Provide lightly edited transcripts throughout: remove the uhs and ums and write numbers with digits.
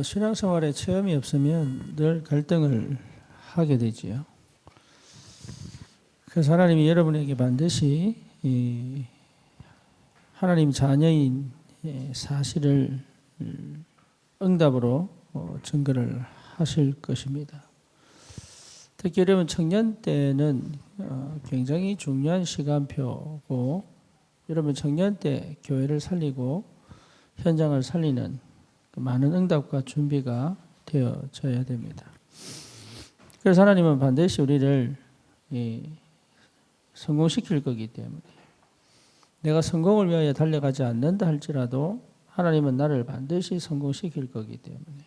신앙생활에 체험이 없으면 늘 갈등을 하게 되지요. 그래서 하나님이 여러분에게 반드시 이 하나님 자녀인 사실을 응답으로 증거를 하실 것입니다. 특히 여러분 청년 때는 굉장히 중요한 시간표고, 여러분 청년 때 교회를 살리고 현장을 살리는 많은 응답과 준비가 되어져야 됩니다. 그래서 하나님은 반드시 우리를 성공시킬 거기 때문에, 내가 성공을 위하여 달려가지 않는다 할지라도 하나님은 나를 반드시 성공시킬 거기 때문에,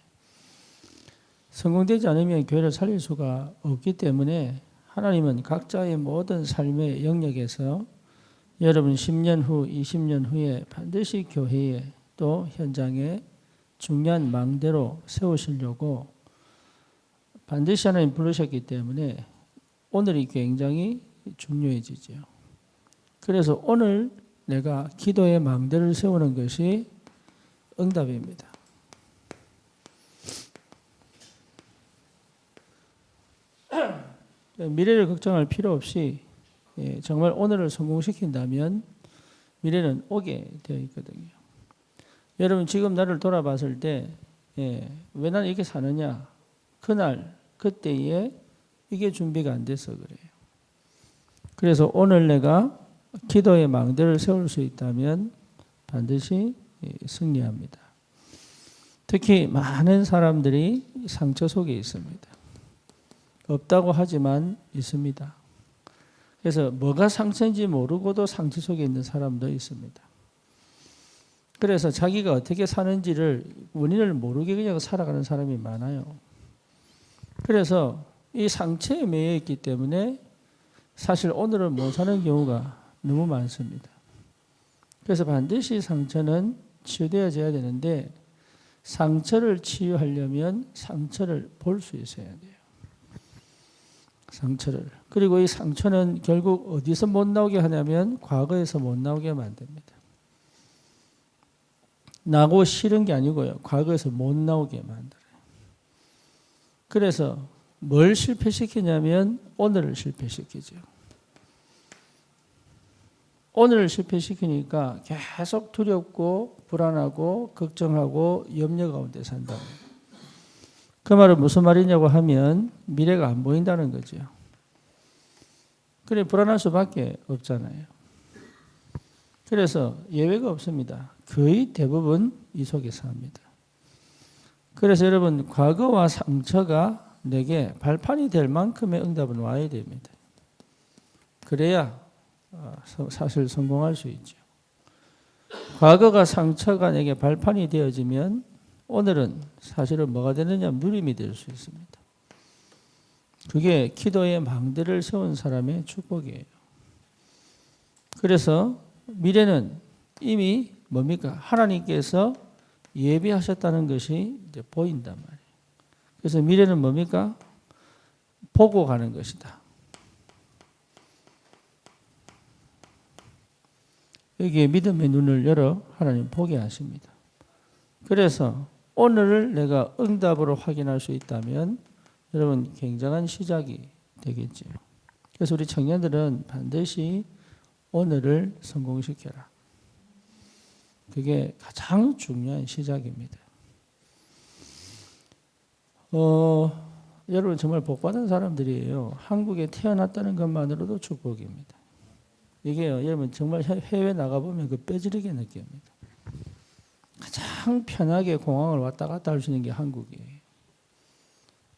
성공되지 않으면 교회를 살릴 수가 없기 때문에 하나님은 각자의 모든 삶의 영역에서 여러분 10년 후, 20년 후에 반드시 교회에 또 현장에 중요한 망대로 세우시려고 반드시 하나님 부르셨기 때문에 오늘이 굉장히 중요해지죠. 그래서 오늘 내가 기도의 망대를 세우는 것이 응답입니다. 미래를 걱정할 필요 없이 정말 오늘을 성공시킨다면 미래는 오게 되어 있거든요. 여러분 지금 나를 돌아봤을 때 왜 나는 이렇게 사느냐? 그날 그때에 이게 준비가 안 돼서 그래요. 그래서 오늘 내가 기도의 망대를 세울 수 있다면 반드시 승리합니다. 특히 많은 사람들이 상처 속에 있습니다. 없다고 하지만 있습니다. 그래서 뭐가 상처인지 모르고도 상처 속에 있는 사람도 있습니다. 그래서 자기가 어떻게 사는지를 원인을 모르게 그냥 살아가는 사람이 많아요. 그래서 이 상처에 매여 있기 때문에 사실 오늘을 못 사는 경우가 너무 많습니다. 그래서 반드시 상처는 치유되어져야 되는데, 상처를 치유하려면 상처를 볼 수 있어야 돼요. 상처를. 그리고 이 상처는 결국 어디서 못 나오게 하냐면 과거에서 못 나오게 만듭니다. 나고 싫은 게 아니고요. 과거에서 못 나오게 만들어요. 그래서 뭘 실패시키냐면 오늘을 실패시키죠. 오늘을 실패시키니까 계속 두렵고 불안하고 걱정하고 염려 가운데 산다. 그 말은 무슨 말이냐고 하면 미래가 안 보인다는 거죠. 그래 불안할 수밖에 없잖아요. 그래서 예외가 없습니다. 거의 대부분 이 속에 삽니다. 그래서 여러분 과거와 상처가 내게 발판이 될 만큼의 응답은 와야 됩니다. 그래야 사실 성공할 수 있죠. 과거가 상처가 내게 발판이 되어지면 오늘은 사실은 뭐가 되느냐? 누림이 될 수 있습니다. 그게 기도의 망대를 세운 사람의 축복이에요. 그래서 미래는 이미 뭡니까? 하나님께서 예비하셨다는 것이 이제 보인단 말이에요. 그래서 미래는 뭡니까? 보고 가는 것이다. 여기에 믿음의 눈을 열어 하나님 보게 하십니다. 그래서 오늘을 내가 응답으로 확인할 수 있다면 여러분 굉장한 시작이 되겠죠. 그래서 우리 청년들은 반드시 오늘을 성공시켜라. 그게 가장 중요한 시작입니다. 여러분 정말 복받은 사람들이에요. 한국에 태어났다는 것만으로도 축복입니다. 이게요, 여러분 정말 해외 나가보면 그 뼈저리게 느낍니다. 가장 편하게 공항을 왔다 갔다 할 수 있는 게 한국이에요.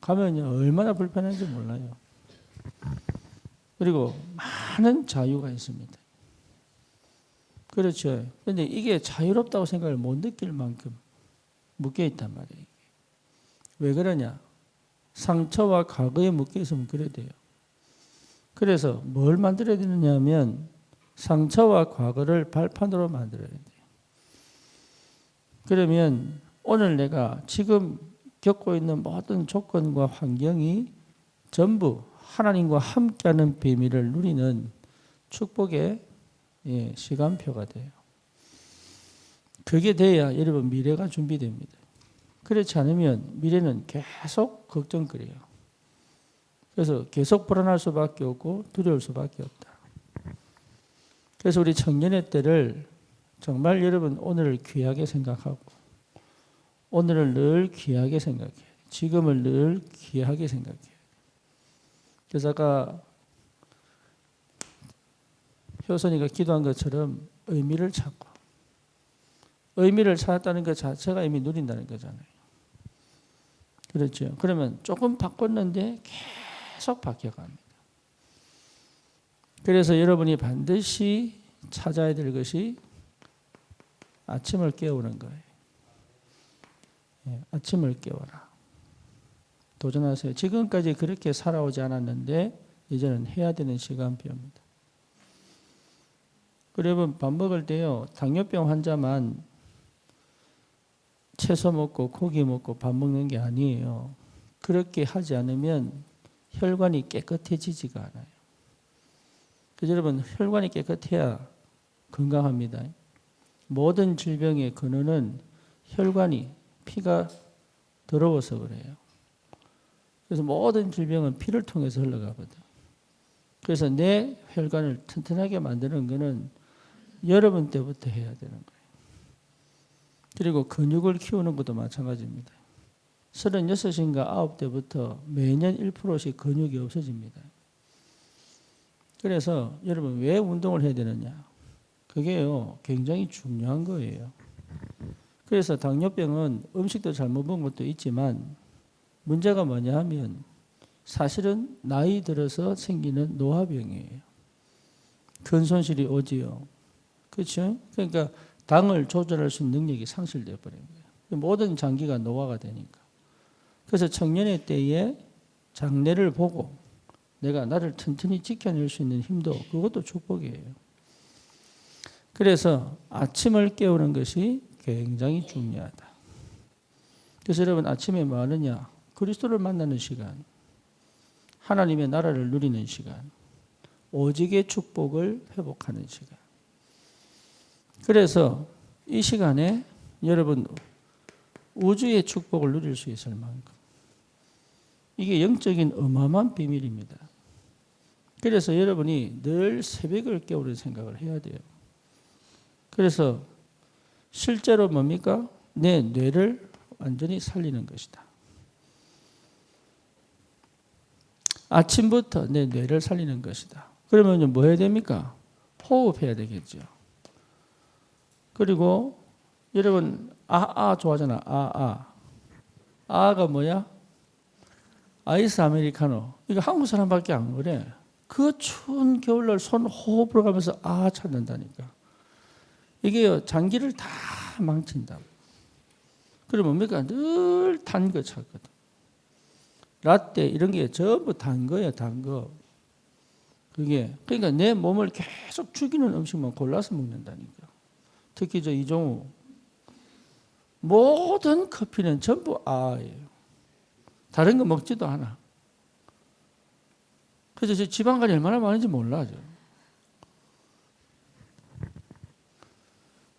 가면요, 얼마나 불편한지 몰라요. 그리고 많은 자유가 있습니다. 그렇죠. 그런데 이게 자유롭다고 생각을 못 느낄 만큼 묶여 있단 말이에요. 왜 그러냐? 상처와 과거에 묶여 있으면 그래 돼요. 그래서 뭘 만들어야 되느냐 하면 상처와 과거를 발판으로 만들어야 돼요. 그러면 오늘 내가 지금 겪고 있는 모든 조건과 환경이 전부 하나님과 함께하는 비밀을 누리는 축복의 시간표가 돼요. 그게 돼야 여러분 미래가 준비됩니다. 그렇지 않으면 미래는 계속 걱정거려요. 그래서 계속 불안할 수밖에 없고 두려울 수밖에 없다. 그래서 우리 청년의 때를 정말 여러분 오늘을 귀하게 생각하고 오늘을 늘 귀하게 생각해요. 지금을 늘 귀하게 생각해요. 그래서 아까 효선이가 기도한 것처럼 의미를 찾고 의미를 찾았다는 것 자체가 이미 누린다는 거잖아요. 그렇죠. 그러면 조금 바꿨는데 계속 바뀌어갑니다. 그래서 여러분이 반드시 찾아야 될 것이 아침을 깨우는 거예요. 아침을 깨워라. 도전하세요. 지금까지 그렇게 살아오지 않았는데 이제는 해야 되는 시간표입니다. 여러분 밥 먹을 때요. 당뇨병 환자만 채소 먹고 고기 먹고 밥 먹는 게 아니에요. 그렇게 하지 않으면 혈관이 깨끗해지지가 않아요. 그래서 여러분 혈관이 깨끗해야 건강합니다. 모든 질병의 근원은 혈관이 피가 더러워서 그래요. 그래서 모든 질병은 피를 통해서 흘러가거든. 그래서 내 혈관을 튼튼하게 만드는 것은 여러분 때부터 해야 되는 거예요. 그리고 근육을 키우는 것도 마찬가지입니다. 36인가 9때부터 매년 1%씩 근육이 없어집니다. 그래서 여러분 왜 운동을 해야 되느냐? 그게요 굉장히 중요한 거예요. 그래서 당뇨병은 음식도 잘못 먹은 것도 있지만 문제가 뭐냐 하면 사실은 나이 들어서 생기는 노화병이에요. 근손실이 오지요. 그렇죠? 그러니까 당을 조절할 수 있는 능력이 상실되어 버린 거예요. 모든 장기가 노화가 되니까. 그래서 청년의 때에 장래를 보고 내가 나를 튼튼히 지켜낼 수 있는 힘도 그것도 축복이에요. 그래서 아침을 깨우는 것이 굉장히 중요하다. 그래서 여러분 아침에 뭐 하느냐? 그리스도를 만나는 시간, 하나님의 나라를 누리는 시간, 오직의 축복을 회복하는 시간. 그래서 이 시간에 여러분 우주의 축복을 누릴 수 있을 만큼 이게 영적인 어마어마한 비밀입니다. 그래서 여러분이 늘 새벽을 깨우는 생각을 해야 돼요. 그래서 실제로 뭡니까? 내 뇌를 완전히 살리는 것이다. 아침부터 내 뇌를 살리는 것이다. 그러면 뭐 해야 됩니까? 호흡해야 되겠죠. 그리고 여러분 좋아하잖아. 아가 뭐야? 아이스 아메리카노. 이거 한국 사람밖에 안 그래. 그 추운 겨울날 손 호흡으로 가면서 찾는다니까. 이게 장기를 다 망친다. 그러면 뭡니까? 늘 단 거 찾거든. 라떼 이런 게 전부 단 거예요. 단 거. 그게 그러니까 내 몸을 계속 죽이는 음식만 골라서 먹는다니까. 특히 저 이종우 모든 커피는 전부 아예요. 다른 거 먹지도 않아. 그래서 저 지방간이 얼마나 많은지 몰라.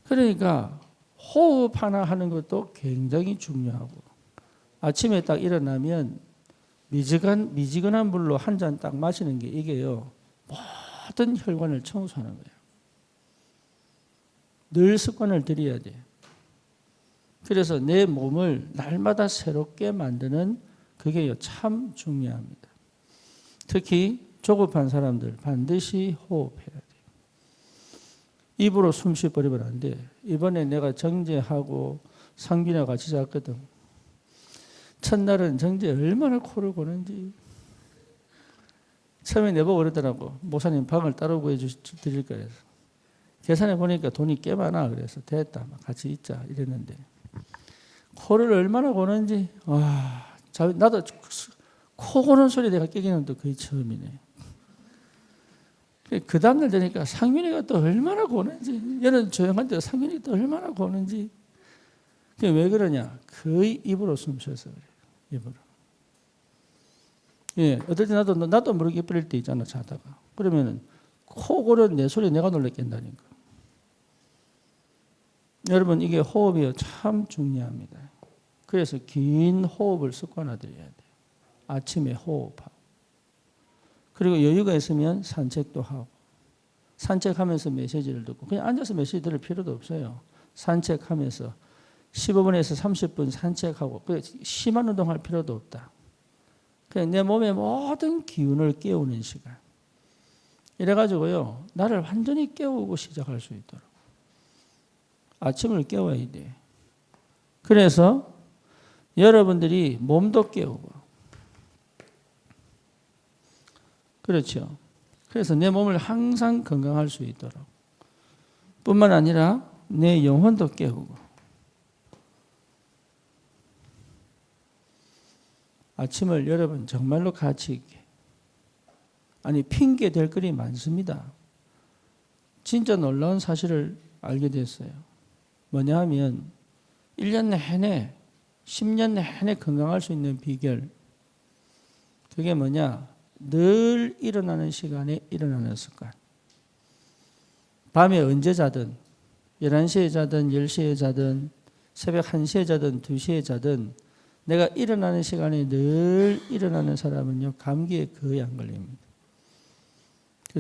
그러니까 호흡 하나 하는 것도 굉장히 중요하고 아침에 딱 일어나면 미지근한 물로 한 잔 딱 마시는 게 이게요. 모든 혈관을 청소하는 거예요. 늘 습관을 들여야 돼. 그래서 내 몸을 날마다 새롭게 만드는 그게 참 중요합니다. 특히 조급한 사람들 반드시 호흡해야 돼요. 입으로 숨 쉬어버리면 안 돼. 이번에 내가 정제하고 상빈이와 같이 잤거든. 첫날은 정제 얼마나 코를 고는지. 처음에 내보고 그러더라고. 목사님 방을 따로 구해드릴 거래서. 계산해 보니까 돈이 꽤 많아. 그래서 됐다. 같이 있자. 이랬는데. 코를 얼마나 고는지. 나도 코 고는 소리 내가 깨기는 또 거의 처음이네. 그 다음날 되니까 상민이가 또 얼마나 고는지. 얘는 조용한데 상민이가 또 얼마나 고는지. 그게 왜 그러냐. 거의 입으로 숨 쉬어서 그래요. 입으로. 예, 어떨 때 나도 모르게 뿌릴 때 있잖아, 자다가. 그러면은 코 고는 내 소리 내가 놀래 깬다니까. 여러분 이게 호흡이 참 중요합니다. 그래서 긴 호흡을 습관화들여야 돼요. 아침에 호흡하고 그리고 여유가 있으면 산책도 하고 산책하면서 메시지를 듣고 그냥 앉아서 메시지 들을 필요도 없어요. 산책하면서 15분에서 30분 산책하고 심한 운동할 필요도 없다. 그냥 내 몸의 모든 기운을 깨우는 시간. 이래가지고요 나를 완전히 깨우고 시작할 수 있도록 아침을 깨워야 돼. 그래서 여러분들이 몸도 깨우고 그렇죠. 그래서 내 몸을 항상 건강할 수 있도록 뿐만 아니라 내 영혼도 깨우고 아침을 여러분 정말로 가치 있게 아니 핑계 댈 거리 많습니다. 진짜 놀라운 사실을 알게 됐어요. 뭐냐 하면 1년 내내 10년 내내 건강할 수 있는 비결 그게 뭐냐 늘 일어나는 시간에 일어나는 습관 밤에 언제 자든 11시에 자든 10시에 자든 새벽 1시에 자든 2시에 자든 내가 일어나는 시간에 늘 일어나는 사람은요 감기에 거의 안 걸립니다.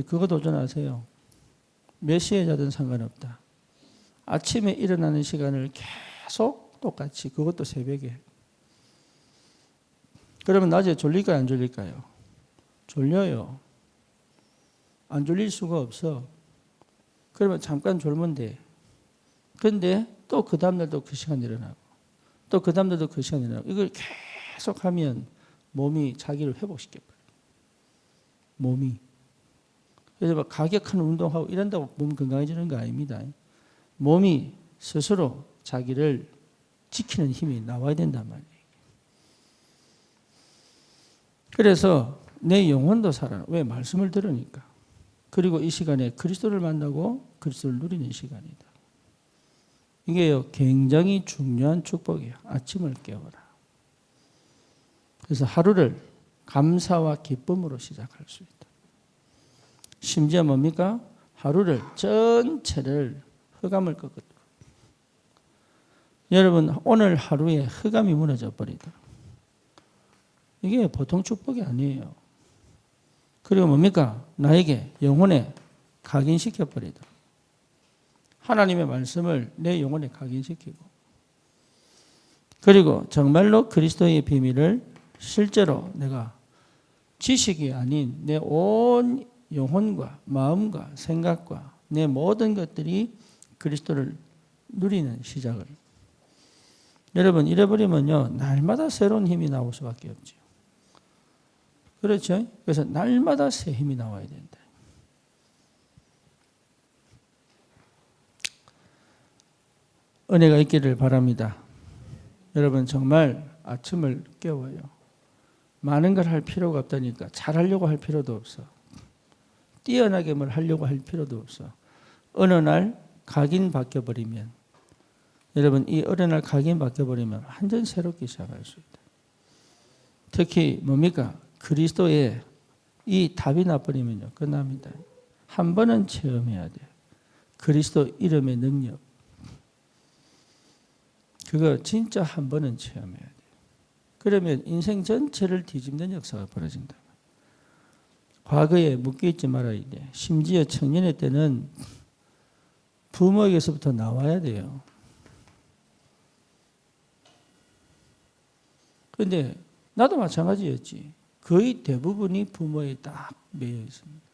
그거 도전하세요. 몇 시에 자든 상관없다. 아침에 일어나는 시간을 계속 똑같이 그것도 새벽에 그러면 낮에 졸릴까요 안 졸릴까요? 졸려요. 안 졸릴 수가 없어. 그러면 잠깐 졸면 돼. 그런데 또 그 다음날도 그 시간 일어나고 또 그 다음날도 그 시간 일어나고 이걸 계속 하면 몸이 자기를 회복시켜버려요. 몸이. 그래서 막 가격한 운동하고 이런다고 몸 건강해지는 거 아닙니다. 몸이 스스로 자기를 지키는 힘이 나와야 된단 말이에요. 그래서 내 영혼도 살아나. 왜? 말씀을 들으니까. 그리고 이 시간에 그리스도를 만나고 그리스도를 누리는 시간이다. 이게요 굉장히 중요한 축복이에요. 아침을 깨워라. 그래서 하루를 감사와 기쁨으로 시작할 수 있다. 심지어 뭡니까? 하루를 전체를 흑암을 꺾었다. 여러분 오늘 하루에 흑암이 무너져 버리다. 이게 보통 축복이 아니에요. 그리고 뭡니까? 나에게 영혼에 각인시켜 버리다. 하나님의 말씀을 내 영혼에 각인시키고 그리고 정말로 그리스도의 비밀을 실제로 내가 지식이 아닌 내 온 영혼과 마음과 생각과 내 모든 것들이 그리스도를 누리는 시작을. 여러분 이래버리면요 날마다 새로운 힘이 나올 수밖에 없죠. 그렇죠? 그래서 날마다 새 힘이 나와야 된다. 은혜가 있기를 바랍니다. 여러분 정말 아침을 깨워요. 많은 걸 할 필요가 없다니까. 잘하려고 할 필요도 없어. 뛰어나게 뭘 하려고 할 필요도 없어. 어느 날 각인 바뀌어버리면 여러분 이 어느 날 각인 바뀌어버리면 완전 새롭게 시작할 수 있다. 특히 뭡니까? 그리스도의 이 답이 나버리면요 끝납니다. 한 번은 체험해야 돼. 그리스도 이름의 능력. 그거 진짜 한 번은 체험해야 돼. 그러면 인생 전체를 뒤집는 역사가 벌어진다. 과거에 묶여있지 말아야 돼. 심지어 청년의 때는 부모에게서부터 나와야 돼요. 그런데 나도 마찬가지였지. 거의 대부분이 부모에 딱 매여 있습니다.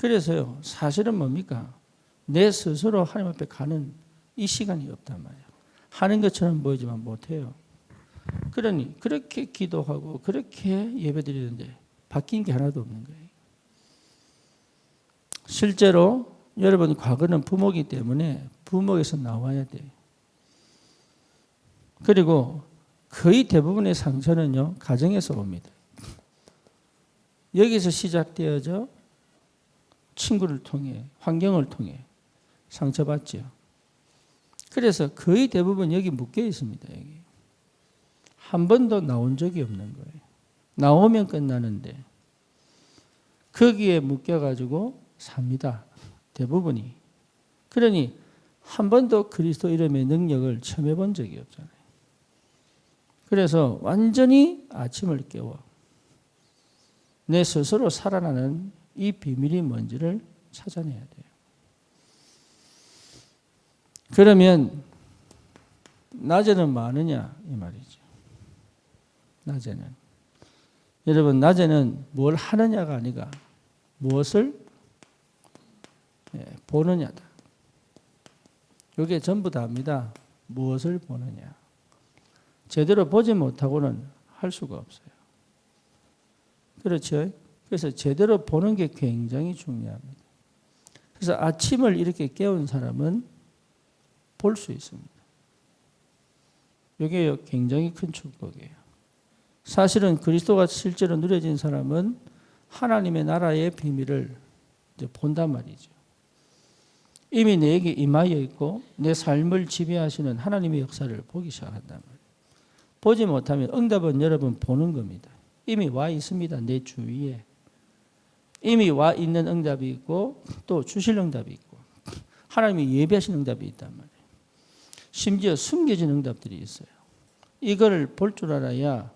그래서요 사실은 뭡니까? 내 스스로 하나님 앞에 가는 이 시간이 없단 말이에요. 하는 것처럼 보이지만 못해요. 그러니 그렇게 기도하고 그렇게 예배드리는데 바뀐 게 하나도 없는 거예요. 실제로 여러분 과거는 부모이기 때문에 부모에서 나와야 돼요. 그리고 거의 대부분의 상처는요 가정에서 옵니다. 여기서 시작되어져 친구를 통해 환경을 통해 상처받죠. 그래서 거의 대부분 여기 묶여 있습니다. 여기. 한 번도 나온 적이 없는 거예요. 나오면 끝나는데 거기에 묶여가지고 삽니다. 대부분이. 그러니 한 번도 그리스도 이름의 능력을 체험해 본 적이 없잖아요. 그래서 완전히 아침을 깨워 내 스스로 살아나는 이 비밀이 뭔지를 찾아내야 돼요. 그러면 낮에는 뭐 하느냐 이 말이죠. 낮에는 여러분 낮에는 뭘 하느냐가 아니라 무엇을 보느냐다. 이게 전부 다입니다. 무엇을 보느냐. 제대로 보지 못하고는 할 수가 없어요. 그렇죠? 그래서 제대로 보는 게 굉장히 중요합니다. 그래서 아침을 이렇게 깨운 사람은 볼 수 있습니다. 이게 굉장히 큰 축복이에요. 사실은 그리스도가 실제로 누려진 사람은 하나님의 나라의 비밀을 이제 본단 말이죠. 이미 내게 임하여 있고 내 삶을 지배하시는 하나님의 역사를 보기 시작한단 말이에요. 보지 못하면 응답은 여러분 보는 겁니다. 이미 와 있습니다. 내 주위에. 이미 와 있는 응답이 있고 또 주실 응답이 있고 하나님이 예비하신 응답이 있단 말이에요. 심지어 숨겨진 응답들이 있어요. 이걸 볼 줄 알아야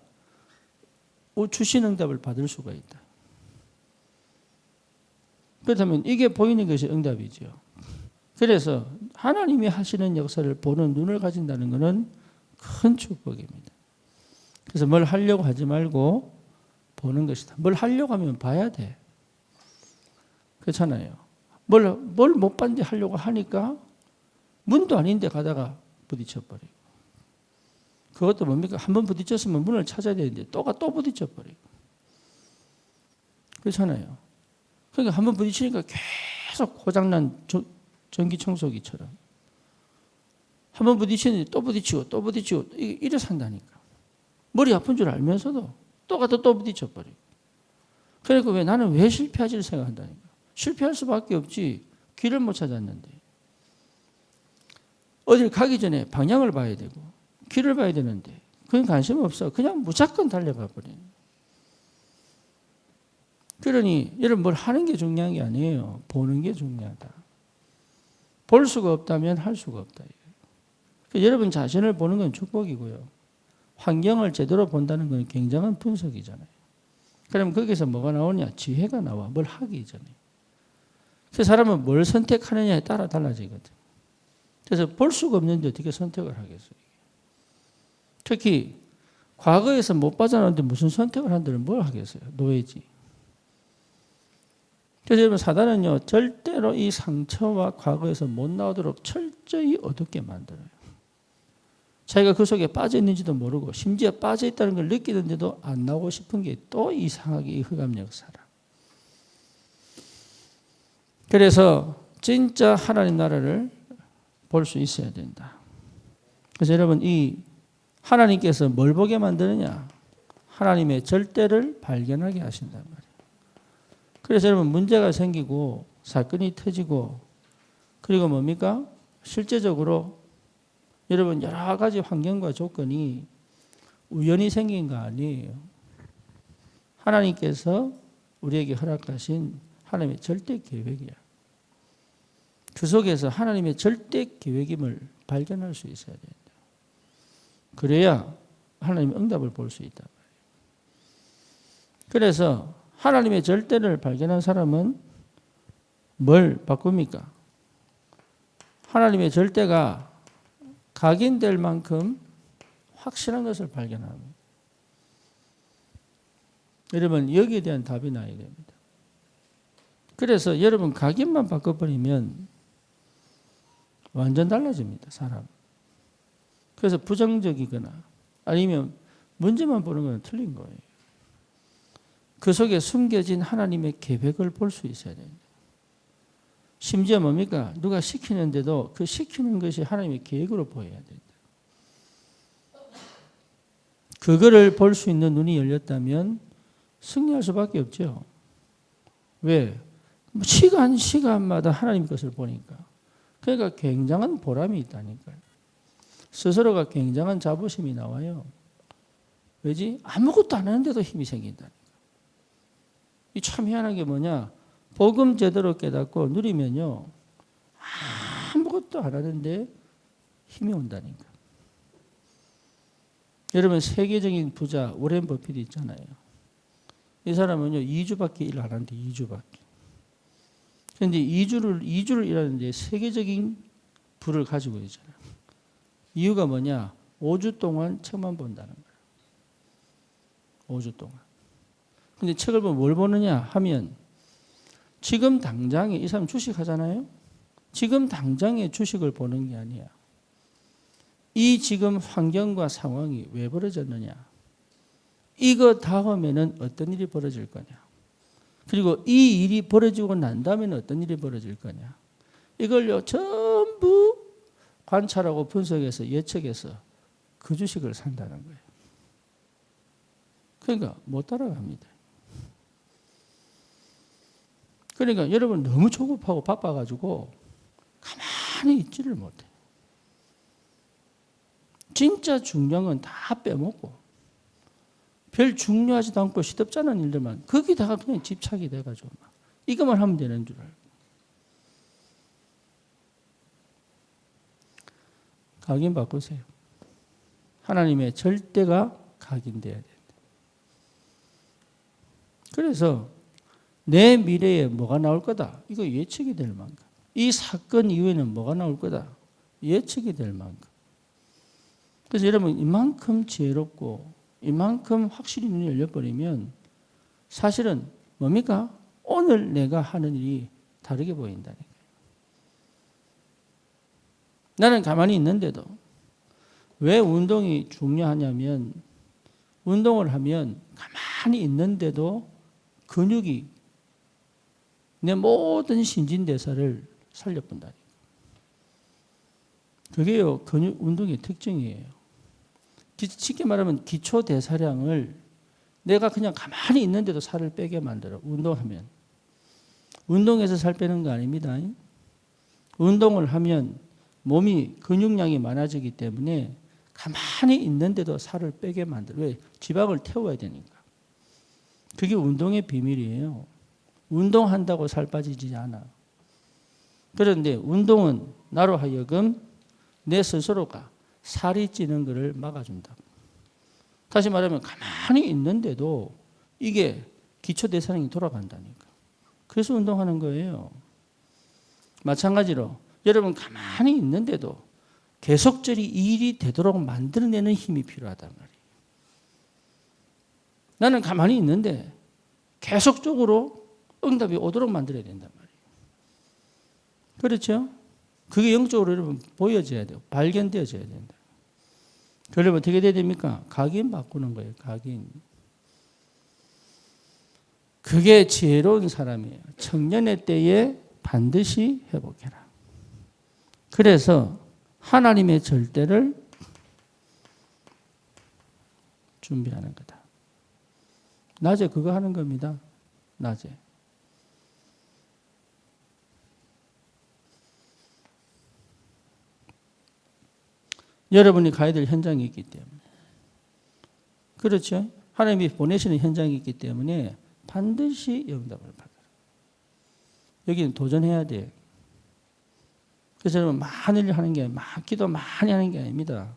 주신 응답을 받을 수가 있다. 그렇다면 이게 보이는 것이 응답이죠. 그래서 하나님이 하시는 역사를 보는 눈을 가진다는 것은 큰 축복입니다. 그래서 뭘 하려고 하지 말고 보는 것이다. 뭘 하려고 하면 봐야 돼. 그렇잖아요. 뭘 못 봤는데 하려고 하니까 문도 아닌데 가다가 부딪혀버리고. 그것도 뭡니까? 한번 부딪혔으면 문을 찾아야 되는데 또 부딪혀버리고. 그렇잖아요. 그러니까 한번 부딪히니까 계속 고장난 전기청소기처럼. 한번 부딪히는데 또 부딪히고 또 부딪히고 이래 산다니까. 머리 아픈 줄 알면서도 또 가다 또 부딪혀버리고. 그러니까 나는 왜 실패하지를 생각한다니까. 실패할 수밖에 없지. 길을 못 찾았는데. 어딜 가기 전에 방향을 봐야 되고 길을 봐야 되는데 그건 관심 없어. 그냥 무조건 달려가 버리는. 그러니 여러분 뭘 하는 게 중요한 게 아니에요. 보는 게 중요하다. 볼 수가 없다면 할 수가 없다. 그러니까 여러분 자신을 보는 건 축복이고요. 환경을 제대로 본다는 건 굉장한 분석이잖아요. 그럼 거기서 뭐가 나오냐? 지혜가 나와. 뭘 하기 전에. 그 사람은 뭘 선택하느냐에 따라 달라지거든. 그래서 볼 수가 없는데 어떻게 선택을 하겠어요? 특히 과거에서 못 빠져나오는데 무슨 선택을 한다면 뭘 하겠어요? 노예지. 그래서 여러분 사단은요 절대로 이 상처와 과거에서 못 나오도록 철저히 어둡게 만들어요. 자기가 그 속에 빠져 있는지도 모르고 심지어 빠져 있다는 걸 느끼는데도 안 나오고 싶은 게 또 이상하게 이 흑암 역사라. 그래서 진짜 하나님 나라를 볼 수 있어야 된다. 그래서 여러분 이 하나님께서 뭘 보게 만드느냐? 하나님의 절대를 발견하게 하신단 말이에요. 그래서 여러분 문제가 생기고 사건이 터지고 그리고 뭡니까? 실제적으로 여러분 여러 가지 환경과 조건이 우연히 생긴 거 아니에요. 하나님께서 우리에게 허락하신 하나님의 절대 계획이야. 그 속에서 하나님의 절대 계획임을 발견할 수 있어야 된다. 그래야 하나님의 응답을 볼 수 있다. 그래서 하나님의 절대를 발견한 사람은 뭘 바꿉니까? 하나님의 절대가 각인될 만큼 확실한 것을 발견합니다. 여러분 여기에 대한 답이 나야 됩니다. 그래서 여러분 각인만 바꿔버리면 완전 달라집니다. 사람. 그래서 부정적이거나 아니면 문제만 보는 건 틀린 거예요. 그 속에 숨겨진 하나님의 계획을 볼 수 있어야 됩니다. 심지어 뭡니까? 누가 시키는데도 그 시키는 것이 하나님의 계획으로 보여야 된다. 그거를 볼 수 있는 눈이 열렸다면 승리할 수밖에 없죠. 왜? 시간마다 하나님 것을 보니까. 그러니까 굉장한 보람이 있다니까요. 스스로가 굉장한 자부심이 나와요. 왜지? 아무것도 안 하는데도 힘이 생긴다니까. 이 참 희한한 게 뭐냐? 복음 제대로 깨닫고 누리면요. 아무것도 아무것도 안 하는데 힘이 온다니까. 여러분 세계적인 부자 워렌 버핏 있잖아요. 이 사람은요 2주밖에 일 안 하는데 2주밖에. 그런데 2주를 일하는데 세계적인 부를 가지고 있잖아요. 이유가 뭐냐? 5주 동안 책만 본다는 거예요. 5주 동안. 근데 책을 보면 뭘 보느냐 하면 지금 당장에 이 사람 주식 하잖아요. 지금 당장에 주식을 보는 게 아니야. 이 지금 환경과 상황이 왜 벌어졌느냐. 이거 다음에는 어떤 일이 벌어질 거냐. 그리고 이 일이 벌어지고 난 다음에는 어떤 일이 벌어질 거냐. 이걸요 전부 관찰하고 분석해서 예측해서 그 주식을 산다는 거예요. 그러니까 못 따라갑니다. 그러니까 여러분 너무 조급하고 바빠가지고 가만히 있지를 못해요. 진짜 중요한 건 다 빼먹고 별 중요하지도 않고 시덥잖은 일들만 거기다가 그냥 집착이 돼가지고 막 이것만 하면 되는 줄 알고. 각인 바꾸세요. 하나님의 절대가 각인돼야 된다. 그래서 내 미래에 뭐가 나올 거다. 이거 예측이 될 만큼. 이 사건 이후에는 뭐가 나올 거다. 예측이 될 만큼. 그래서 여러분 이만큼 지혜롭고 이만큼 확실히 눈이 열려버리면 사실은 뭡니까? 오늘 내가 하는 일이 다르게 보인다니까요. 나는 가만히 있는데도 왜 운동이 중요하냐면 운동을 하면 가만히 있는데도 근육이 내 모든 신진대사를 살려본다니까. 그게요 근육 운동의 특징이에요. 쉽게 말하면 기초 대사량을 내가 그냥 가만히 있는데도 살을 빼게 만들어. 운동하면. 운동해서 살 빼는 거 아닙니다. 운동을 하면 몸이 근육량이 많아지기 때문에 가만히 있는데도 살을 빼게 만들어. 왜? 지방을 태워야 되니까. 그게 운동의 비밀이에요. 운동한다고 살 빠지지 않아. 그런데 운동은 나로 하여금 내 스스로가 살이 찌는 것을 막아준다. 다시 말하면 가만히 있는데도 이게 기초대사량이 돌아간다니까. 그래서 운동하는 거예요. 마찬가지로 여러분 가만히 있는데도 계속적이 일이 되도록 만들어내는 힘이 필요하단 말이에요. 나는 가만히 있는데 계속적으로 응답이 오도록 만들어야 된단 말이에요. 그렇죠? 그게 영적으로 여러분 보여져야 돼요. 발견되어져야 된다. 그러면 어떻게 돼야 됩니까? 각인 바꾸는 거예요. 각인. 그게 지혜로운 사람이에요. 청년의 때에 반드시 회복해라. 그래서 하나님의 절대를 준비하는 거다. 낮에 그거 하는 겁니다. 낮에. 여러분이 가야 될 현장이 있기 때문에. 그렇죠? 하나님이 보내시는 현장이 있기 때문에 반드시 응답을 받아라. 여기는 도전해야 돼요. 그래서 여러분 많은 일 하는 게 아니라 기도 많이 하는 게 아닙니다.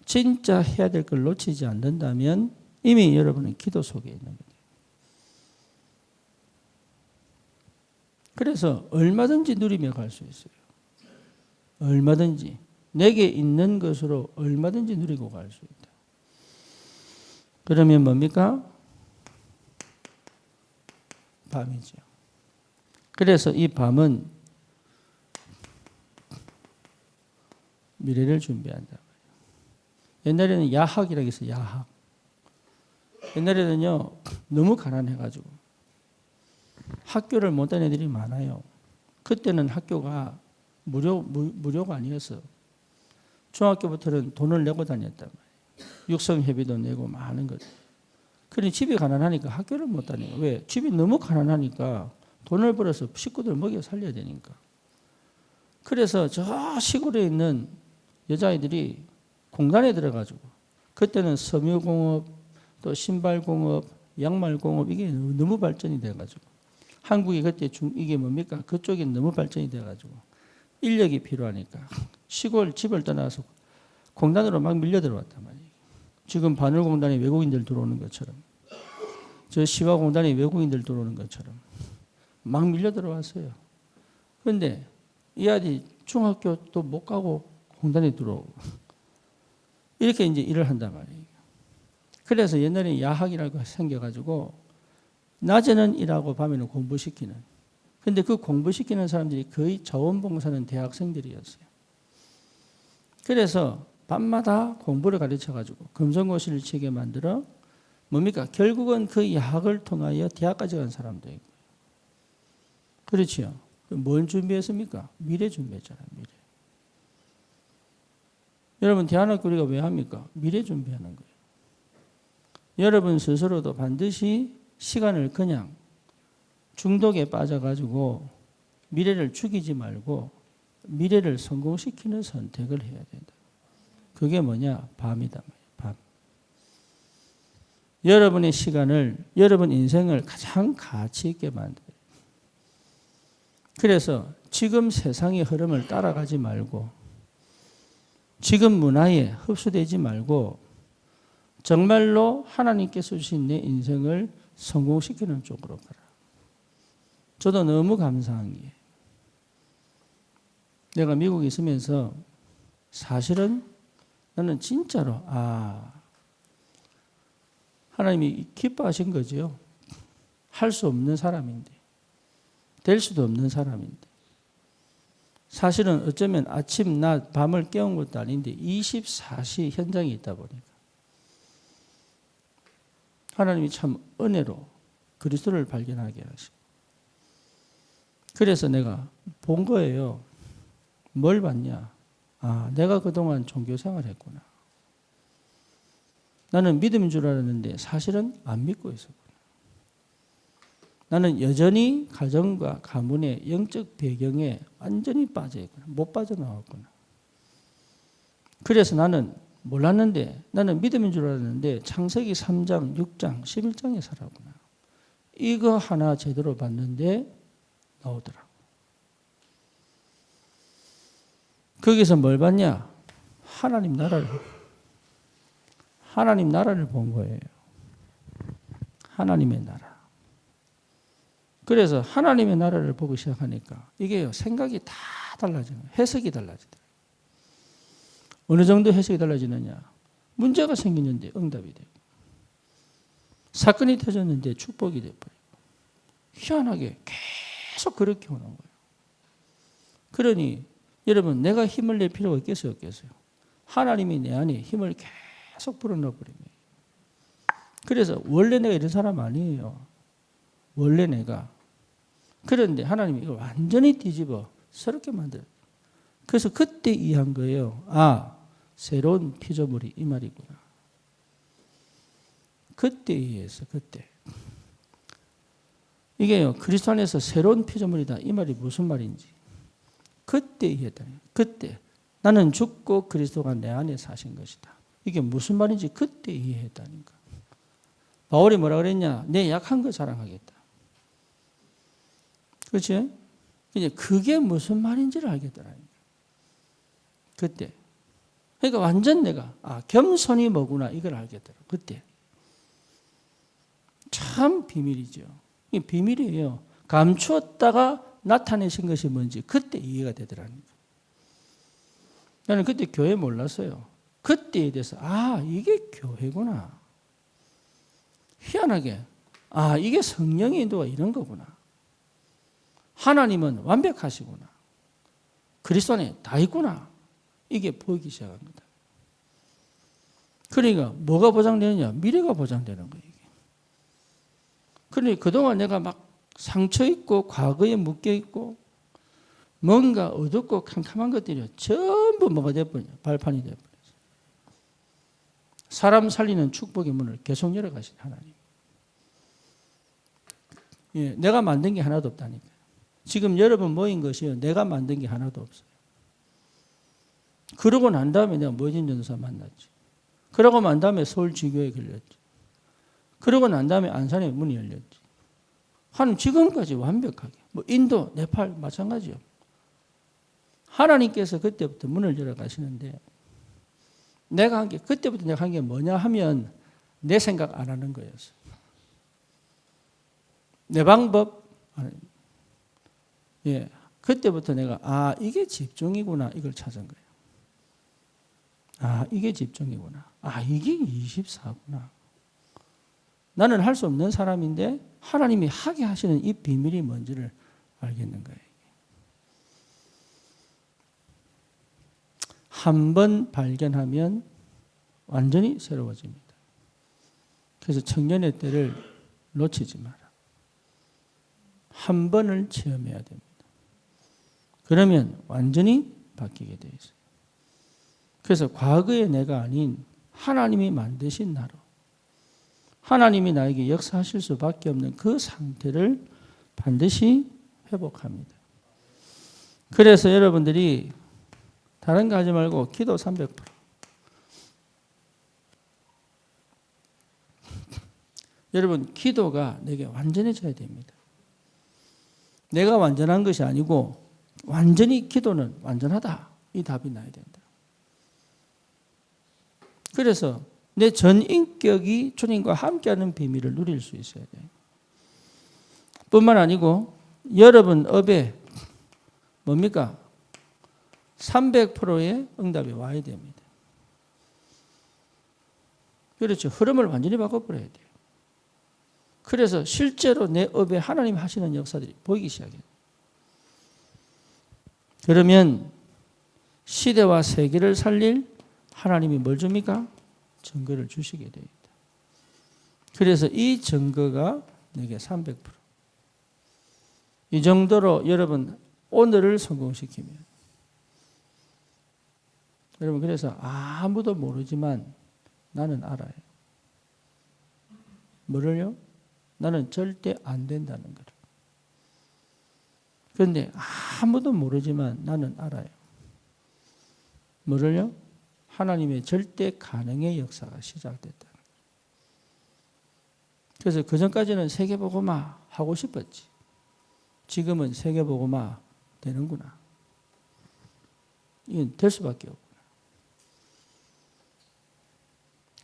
진짜 해야 될 걸 놓치지 않는다면 이미 여러분은 기도 속에 있는 거예요. 그래서 얼마든지 누리며 갈 수 있어요. 얼마든지. 내게 있는 것으로 얼마든지 누리고 갈 수 있다. 그러면 뭡니까? 밤이죠. 그래서 이 밤은 미래를 준비한다. 옛날에는 야학이라고 해서 야학. 옛날에는요 너무 가난해가지고 학교를 못 다니는 애들이 많아요. 그때는 학교가 무료가 아니었어. 중학교부터는 돈을 내고 다녔단 말이에요. 육성회비도 내고 많은 거죠. 그러니 집이 가난하니까 학교를 못 다녀요. 왜? 집이 너무 가난하니까 돈을 벌어서 식구들 먹여 살려야 되니까. 그래서 저 시골에 있는 여자아이들이 공단에 들어가지고 그때는 섬유공업, 또 신발공업, 양말공업 이게 너무 발전이 돼가지고 한국이 그때 이게 뭡니까? 그쪽이 너무 발전이 돼가지고 인력이 필요하니까 시골 집을 떠나서 공단으로 막 밀려 들어왔단 말이에요. 지금 바늘공단에 외국인들 들어오는 것처럼, 저 시화공단에 외국인들 들어오는 것처럼 막 밀려 들어왔어요. 그런데 이 아들이 중학교도 못 가고 공단에 들어오고 이렇게 이제 일을 한단 말이에요. 그래서 옛날에 야학이라고 생겨가지고 낮에는 일하고 밤에는 공부시키는. 근데 그 공부시키는 사람들이 거의 자원봉사는 대학생들이었어요. 그래서 밤마다 공부를 가르쳐가지고 검정고시를 치게 만들어 뭡니까? 결국은 그 야학을 통하여 대학까지 간 사람도 있고. 그렇지요. 뭘 준비했습니까? 미래 준비했잖아요. 미래. 여러분 대안학교 우리가 왜 합니까? 미래 준비하는 거예요. 여러분 스스로도 반드시 시간을 그냥 중독에 빠져가지고 미래를 죽이지 말고 미래를 성공시키는 선택을 해야 된다. 그게 뭐냐? 밤이다. 밤. 여러분의 시간을, 여러분 인생을 가장 가치 있게 만들어요. 그래서 지금 세상의 흐름을 따라가지 말고 지금 문화에 흡수되지 말고 정말로 하나님께서 주신 내 인생을 성공시키는 쪽으로 가라. 저도 너무 감사한 게 내가 미국에 있으면서 사실은 나는 진짜로 하나님이 기뻐하신 거죠. 할 수 없는 사람인데 될 수도 없는 사람인데 사실은 어쩌면 아침, 낮, 밤을 깨운 것도 아닌데 24시 현장에 있다 보니까 하나님이 참 은혜로 그리스도를 발견하게 하시고 그래서 내가 본 거예요. 뭘 봤냐? 내가 그동안 종교생활을 했구나. 나는 믿음인 줄 알았는데 사실은 안 믿고 있었구나. 나는 여전히 가정과 가문의 영적 배경에 완전히 빠져있구나. 못 빠져나왔구나. 그래서 나는 몰랐는데 나는 믿음인 줄 알았는데 창세기 3장, 6장, 11장에 살았구나. 이거 하나 제대로 봤는데 나오더라고. 거기서 뭘 봤냐? 하나님 나라를 본 거예요. 하나님의 나라. 그래서 하나님의 나라를 보기 시작하니까 이게요, 생각이 다 달라져요. 해석이 달라지더라고요. 어느 정도 해석이 달라지느냐? 문제가 생기는데 응답이 되고, 사건이 터졌는데 축복이 되어버리고, 희한하게 계속 그렇게 오는 거예요. 그러니 여러분, 내가 힘을 낼 필요가 있겠어요, 없겠어요? 하나님이 내 안에 힘을 계속 불어넣어 버립니다. 그래서 원래 내가 이런 사람 아니에요. 원래 내가. 그런데 하나님이 이걸 완전히 뒤집어 새롭게 만들어요. 그래서 그때 이해한 거예요. 새로운 피조물이 이 말이구나. 그때 이해했어, 그때. 이게요, 그리스도 안에서 새로운 피조물이다. 이 말이 무슨 말인지. 그때 이해했다. 그때. 나는 죽고 그리스도가 내 안에 사신 것이다. 이게 무슨 말인지 그때 이해했다니까. 바울이 뭐라 그랬냐? 내 약한 거 자랑하겠다. 그렇지? 이제 그게 무슨 말인지를 알겠더라니까. 그때. 그러니까 완전 내가 겸손이 뭐구나 이걸 알겠더라고. 그때. 참 비밀이죠. 이 비밀이에요. 감추었다가 나타내신 것이 뭔지 그때 이해가 되더라니까. 나는 그때 교회 몰랐어요. 그때에 대해서 이게 교회구나. 희한하게 이게 성령의 인도가 이런 거구나. 하나님은 완벽하시구나. 그리스도 안에 다 있구나. 이게 보이기 시작한 거다. 그러니까 뭐가 보장되느냐? 미래가 보장되는 거예요. 이게. 그러니까 그동안 내가 막 상처 있고 과거에 묶여 있고 뭔가 어둡고 캄캄한 것들이 전부 뭐가 되어버려? 발판이 되어버렸어요. 사람 살리는 축복의 문을 계속 열어가신 하나님. 예, 내가 만든 게 하나도 없다니까요. 지금 여러분 모인 것이요, 내가 만든 게 하나도 없어요. 그러고 난 다음에 내가 모진 전도사 만났지. 그러고 난 다음에 서울지교에 걸렸지. 그러고 난 다음에 안산에 문이 열렸지. 하나님 지금까지 완벽하게. 인도, 네팔 마찬가지요. 하나님께서 그때부터 문을 열어 가시는데 그때부터 내가 한 게 뭐냐 하면 내 생각 안 하는 거였어. 내 방법 예. 그때부터 내가 이게 집중이구나 이걸 찾은 거예요. 이게 집중이구나. 이게 24구나. 나는 할 수 없는 사람인데 하나님이 하게 하시는 이 비밀이 뭔지를 알겠는 거예요. 한 번 발견하면 완전히 새로워집니다. 그래서 청년의 때를 놓치지 마라. 한 번을 체험해야 됩니다. 그러면 완전히 바뀌게 되어 있어요. 그래서 과거의 내가 아닌 하나님이 만드신 나로 하나님이 나에게 역사하실 수밖에 없는 그 상태를 반드시 회복합니다. 그래서 여러분들이 다른 거 하지 말고 기도 300%. 여러분 기도가 내게 완전해져야 됩니다. 내가 완전한 것이 아니고 완전히 기도는 완전하다. 이 답이 나야 된다. 그래서 내 전 인격이 주님과 함께하는 비밀을 누릴 수 있어야 돼요. 뿐만 아니고 여러분 업에 뭡니까? 300%의 응답이 와야 됩니다. 그렇죠. 흐름을 완전히 바꿔버려야 돼요. 그래서 실제로 내 업에 하나님 하시는 역사들이 보이기 시작해요. 그러면 시대와 세계를 살릴 하나님이 뭘 줍니까? 증거를 주시게 됩니다. 그래서 이 증거가 내게 300%. 이 정도로 여러분 오늘을 성공시키면 여러분 그래서 아무도 모르지만 나는 알아요. 뭐를요? 나는 절대 안 된다는 거를. 그런데 아무도 모르지만 나는 알아요. 뭐를요? 하나님의 절대 가능의 역사가 시작됐다. 그래서 그전까지는 세계복음화 하고 싶었지. 지금은 세계복음화 되는구나. 이건 될 수밖에 없구나.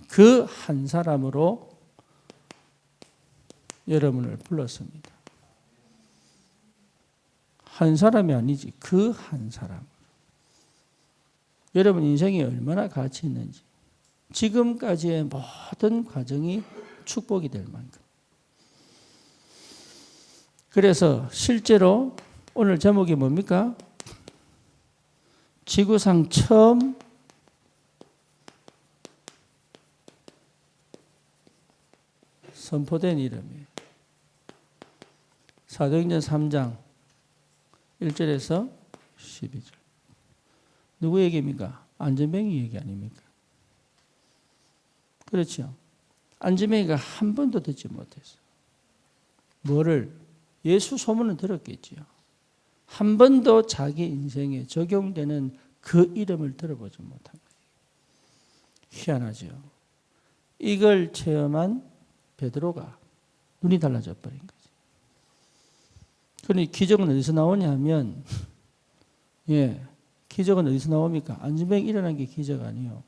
그 한 사람으로 여러분을 불렀습니다. 한 사람이 아니지. 그 한 사람. 여러분 인생이 얼마나 가치 있는지 지금까지의 모든 과정이 축복이 될 만큼. 그래서 실제로 오늘 제목이 뭡니까? 지구상 처음 선포된 이름이에요. 사도행전 3장 1절에서 12절. 누구 얘기입니까? 안전뱅이 얘기 아닙니까? 그렇죠. 안전뱅이가 한 번도 듣지 못했어요. 뭐를? 예수 소문은 들었겠지요. 한 번도 자기 인생에 적용되는 그 이름을 들어보지 못한 거예요. 희한하죠. 이걸 체험한 베드로가 눈이 달라져 버린 거죠. 그러니 기적은 어디서 나오냐면 기적은 어디서 나옵니까? 안전뱅이 일어난 게 기적 아니에요.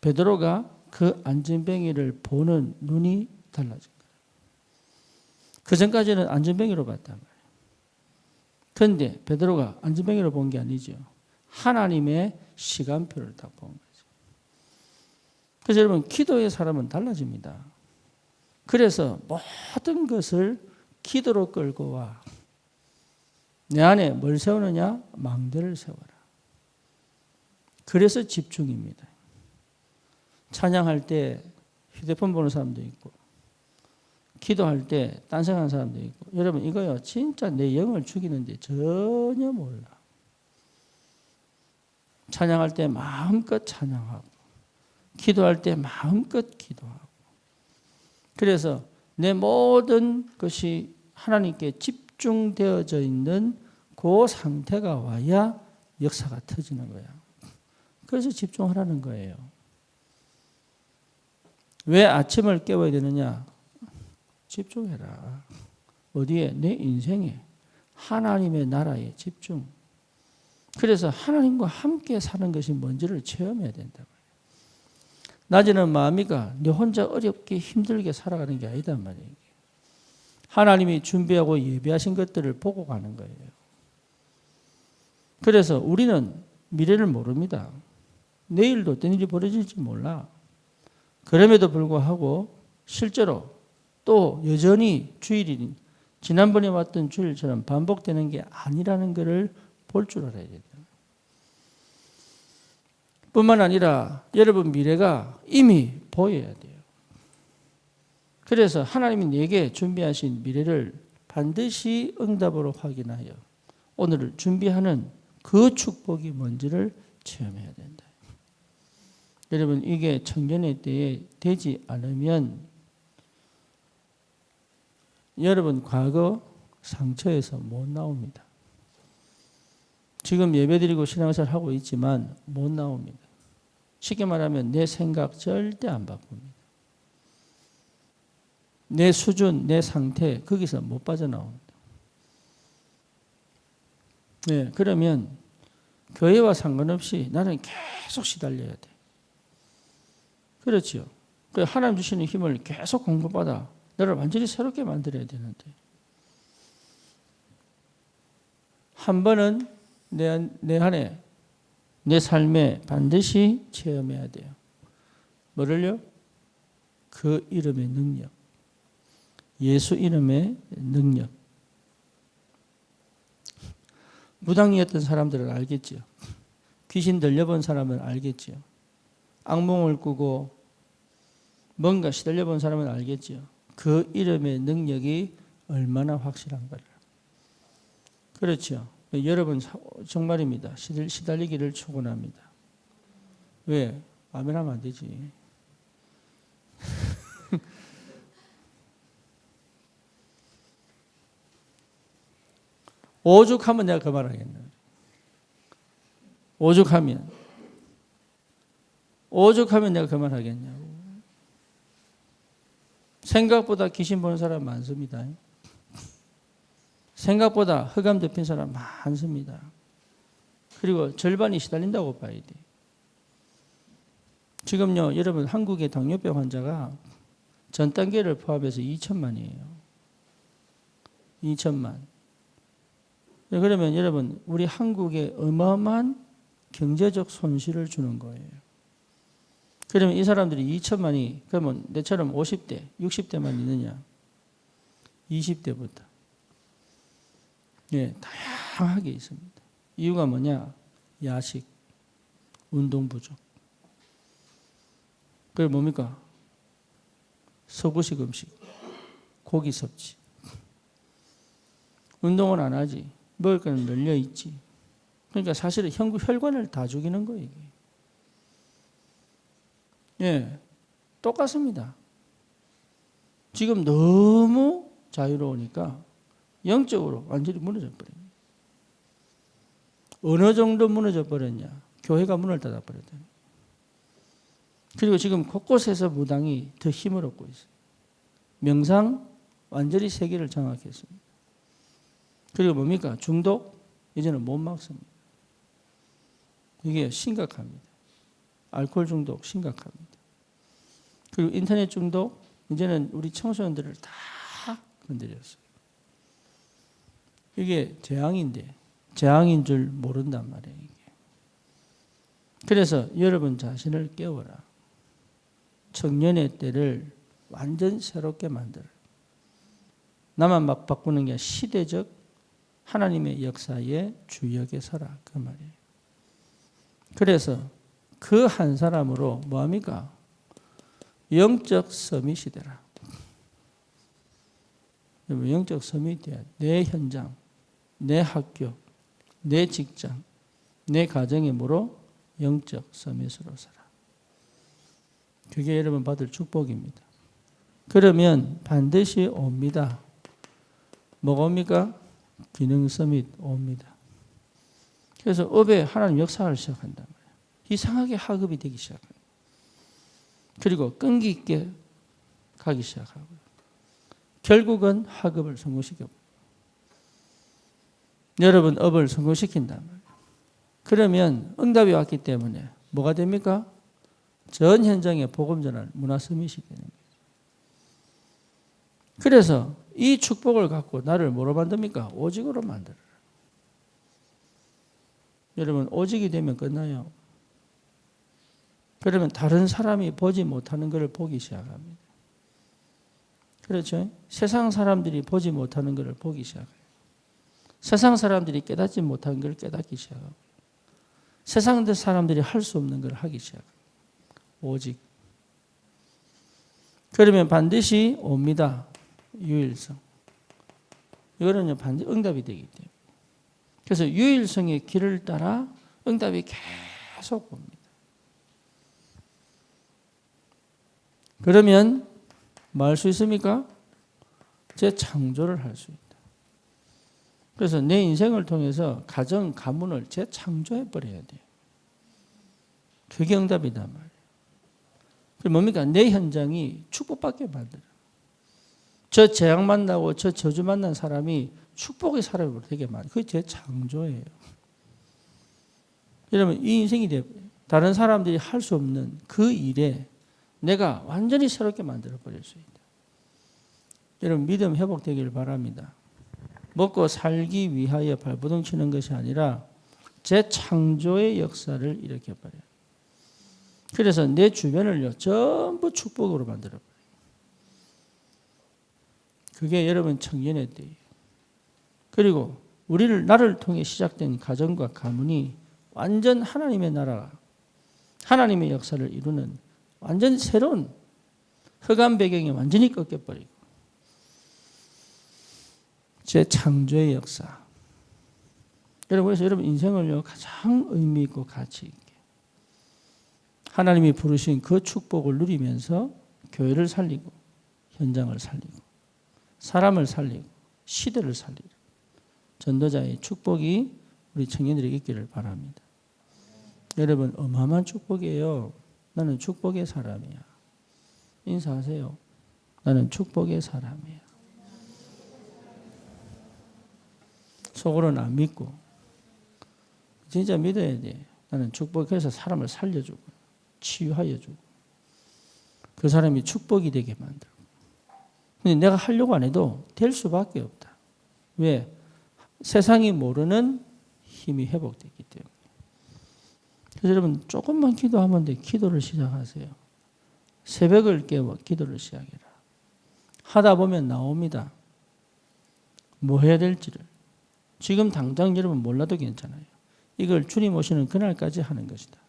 베드로가 그 안전뱅이를 보는 눈이 달라진 거예요. 그 전까지는 안전뱅이로 봤단 말이에요. 그런데 베드로가 안전뱅이로 본 게 아니죠. 하나님의 시간표를 딱 본 거죠. 그래서 여러분 기도의 사람은 달라집니다. 그래서 모든 것을 기도로 끌고 와. 내 안에 뭘 세우느냐? 망대를 세워라. 그래서 집중입니다. 찬양할 때 휴대폰 보는 사람도 있고 기도할 때 딴 생각하는 사람도 있고 여러분 이거요 진짜 내 영을 죽이는데 전혀 몰라. 찬양할 때 마음껏 찬양하고 기도할 때 마음껏 기도하고 그래서 내 모든 것이 하나님께 집중되어져 있는 그 상태가 와야 역사가 터지는 거야. 그래서 집중하라는 거예요. 왜 아침을 깨워야 되느냐? 집중해라. 어디에? 내 인생에. 하나님의 나라에 집중. 그래서 하나님과 함께 사는 것이 뭔지를 체험해야 된다. 낮에는 마음이가 네 혼자 어렵게 힘들게 살아가는 게 아니단 말이에요. 하나님이 준비하고 예비하신 것들을 보고 가는 거예요. 그래서 우리는 미래를 모릅니다. 내일도 어떤 일이 벌어질지 몰라. 그럼에도 불구하고 실제로 또 여전히 주일이 지난번에 왔던 주일처럼 반복되는 게 아니라는 것을 볼 줄 알아야 된다. 뿐만 아니라 여러분 미래가 이미 보여야 돼요. 그래서 하나님이 내게 준비하신 미래를 반드시 응답으로 확인하여 오늘을 준비하는 그 축복이 뭔지를 체험해야 된다. 여러분 이게 청년의 때에 되지 않으면 여러분 과거 상처에서 못 나옵니다. 지금 예배드리고 신앙생활 하고 있지만 못 나옵니다. 쉽게 말하면 내 생각 절대 안 바꿉니다. 내 수준, 내 상태 거기서 못 빠져나옵니다. 네, 그러면 교회와 상관없이 나는 계속 시달려야 돼. 그렇죠. 하나님 주시는 힘을 계속 공부받아 너를 완전히 새롭게 만들어야 되는데 한 번은 내 안에 내 삶에 반드시 체험해야 돼요. 뭐를요? 그 이름의 능력. 예수 이름의 능력. 무당이었던 사람들은 알겠지요. 귀신 들려본 사람은 알겠지요. 악몽을 꾸고 뭔가 시달려본 사람은 알겠지요. 그 이름의 능력이 얼마나 확실한가를. 그렇죠. 여러분 정말입니다. 시달리기를 축원합니다. 왜? 아멘하면 안 되지. 오죽하면 내가 그 말 하겠네. 오죽하면 내가 그 말 하겠냐고. 생각보다 귀신 보는 사람 많습니다. 생각보다 흑암 덮인 사람 많습니다. 그리고 절반이 시달린다고 봐야 돼. 지금요, 여러분 한국의 당뇨병 환자가 전 단계를 포함해서 2천만이에요. 2천만. 그러면 여러분 우리 한국에 어마어마한 경제적 손실을 주는 거예요. 그러면 이 사람들이 2천만이 그러면 내처럼 50대, 60대만 있느냐? 20대부터. 예, 다양하게 있습니다. 이유가 뭐냐? 야식, 운동 부족. 그게 뭡니까? 서구식 음식, 고기 섭취. 운동은 안 하지. 먹을 거는 널려 있지. 그러니까 사실은 혈관을 다 죽이는 거예요. 이게. 예, 똑같습니다. 지금 너무 자유로우니까 영적으로 완전히 무너져 버립니다. 어느 정도 무너져 버렸냐? 교회가 문을 닫아 버렸다. 그리고 지금 곳곳에서 무당이 더 힘을 얻고 있어요. 명상 완전히 세계를 장악했습니다. 그리고 뭡니까? 중독 이제는 못 막습니다. 이게 심각합니다. 알코올 중독 심각합니다. 그리고 인터넷 중독 이제는 우리 청소년들을 다 건드렸어요. 이게 재앙인데 재앙인 줄 모른단 말이에요. 이게. 그래서 여러분 자신을 깨워라. 청년의 때를 완전 새롭게 만들어. 나만 막 바꾸는 게 시대적 하나님의 역사의 주역에 서라. 그 말이에요. 그래서 그 한 사람으로 뭐합니까? 영적 서밋이 되라. 영적 서밋이 돼야 내 현장, 내 학교, 내 직장, 내 가정에 뭐로? 영적 서밋으로 살아. 그게 여러분 받을 축복입니다. 그러면 반드시 옵니다. 뭐가 옵니까? 기능 서밋 옵니다. 그래서 업에 하나님 역사를 시작한단 말이에요. 이상하게 학업이 되기 시작합니다. 그리고 끈기 있게 가기 시작하고요. 결국은 학업을 성공시켜. 여러분 업을 성공시킨단 말이에요. 그러면 응답이 왔기 때문에 뭐가 됩니까? 전 현장에 복음 전할 문화 서밋이 되는 거예요. 그래서 이 축복을 갖고 나를 뭐로 만듭니까? 오직으로 만들어라. 여러분, 오직이 되면 끝나요. 그러면 다른 사람이 보지 못하는 것을 보기 시작합니다. 그렇죠? 세상 사람들이 보지 못하는 것을 보기 시작해요. 세상 사람들이 깨닫지 못하는 걸 깨닫기 시작하고, 세상 사람들이 할 수 없는 걸 하기 시작해요. 오직. 그러면 반드시 옵니다. 유일성. 이거는 반드시 응답이 되기 때문에. 그래서 유일성의 길을 따라 응답이 계속 옵니다. 그러면 뭐 할 수 있습니까? 재창조를 할 수 있다. 그래서 내 인생을 통해서 가정, 가문을 재창조해 버려야 돼요. 그게 응답이단 말이에요. 그게 뭡니까? 내 현장이 축복받게 만들어요. 저 재앙 만나고 저 저주 만난 사람이 축복의 사람으로 되게 만들어요. 그게 재창조예요. 여러분, 이 인생이 다른 사람들이 할 수 없는 그 일에 내가 완전히 새롭게 만들어 버릴 수 있다. 여러분, 믿음 회복되기를 바랍니다. 먹고 살기 위하여 발버둥 치는 것이 아니라 재창조의 역사를 일으켜버려요. 그래서 내 주변을요, 전부 축복으로 만들어버려요. 그게 여러분 청년의 때예요. 그리고 나를 통해 시작된 가정과 가문이 완전 하나님의 나라가, 하나님의 역사를 이루는 완전 새로운 흑암 배경이 완전히 꺾여버리고 재창조의 역사. 여러분, 그래서 여러분 인생을요, 가장 의미 있고 가치 있게 하나님이 부르신 그 축복을 누리면서 교회를 살리고 현장을 살리고 사람을 살리고 시대를 살리고 전도자의 축복이 우리 청년들에게 있기를 바랍니다. 여러분, 어마어마한 축복이에요. 나는 축복의 사람이야. 인사하세요. 나는 축복의 사람이야. 속으로는 안 믿고 진짜 믿어야 돼. 나는 축복해서 사람을 살려주고 치유하여 주고 그 사람이 축복이 되게 만들고. 근데 내가 하려고 안 해도 될 수밖에 없다. 왜? 세상이 모르는 힘이 회복됐기 때문에. 그래서 여러분, 조금만 기도하면 돼. 기도를 시작하세요. 새벽을 깨워 기도를 시작해라. 하다 보면 나옵니다. 뭐 해야 될지를. 지금 당장 여러분 몰라도 괜찮아요. 이걸 주님 오시는 그날까지 하는 것이다.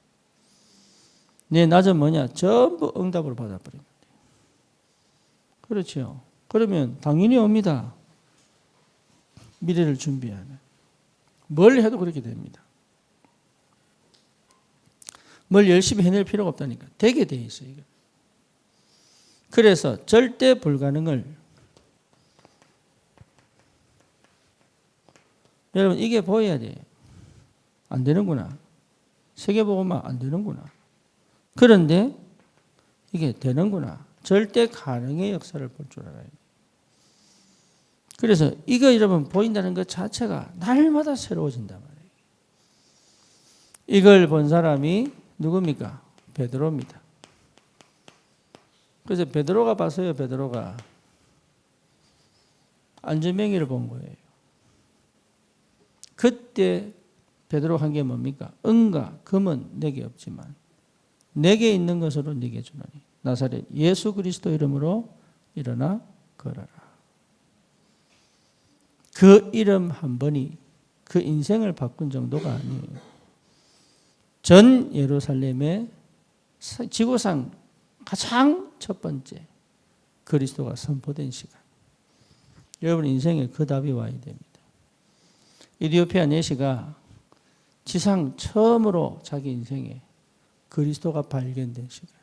내 낮은 뭐냐? 전부 응답으로 받아버리면 돼요. 그렇죠. 그러면 당연히 옵니다. 미래를 준비하는. 뭘 해도 그렇게 됩니다. 뭘 열심히 해낼 필요가 없다니까. 되게 돼 있어요. 이거. 그래서 절대 불가능을 여러분 이게 보여야 돼요. 안 되는구나. 세계복음화 안 되는구나. 그런데 이게 되는구나. 절대 가능의 역사를 볼 줄 알아야 돼요. 그래서 이거 여러분 보인다는 것 자체가 날마다 새로워진단 말이에요. 이걸 본 사람이 누굽니까? 베드로입니다. 그래서 베드로가 봤어요. 베드로가 안전뱅이를 본 거예요. 그때 베드로가 한 게 뭡니까? 은과 금은 내게 없지만 내게 있는 것으로 네게 주노니 나사렛 예수 그리스도 이름으로 일어나 걸어라. 그 이름 한 번이 그 인생을 바꾼 정도가 아니에요. 전 예루살렘의 지구상 가장 첫 번째 그리스도가 선포된 시간. 여러분 인생에 그 답이 와야 됩니다. 이디오피아 내시가 지상 처음으로 자기 인생에 그리스도가 발견된 시간.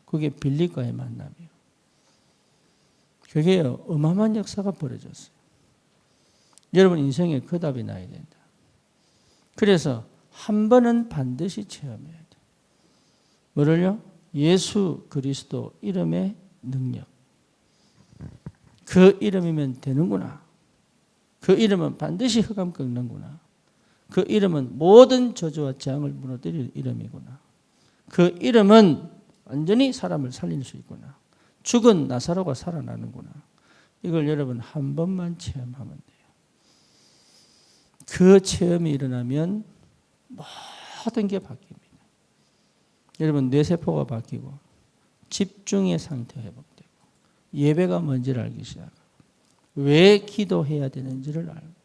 그게 빌립과의 만남이에요. 그게 어마어마한 역사가 벌어졌어요. 여러분 인생에 그 답이 나야 된다. 그래서 한 번은 반드시 체험해야 돼. 뭐를요? 예수 그리스도 이름의 능력. 그 이름이면 되는구나. 그 이름은 반드시 흑암 꺾는구나. 그 이름은 모든 저주와 재앙을 무너뜨릴 이름이구나. 그 이름은 완전히 사람을 살릴 수 있구나. 죽은 나사로가 살아나는구나. 이걸 여러분 한 번만 체험하면 돼요. 그 체험이 일어나면 모든 게 바뀝니다. 여러분 뇌세포가 바뀌고 집중의 상태가 회복되고 예배가 뭔지를 알기 시작하고 왜 기도해야 되는지를 알고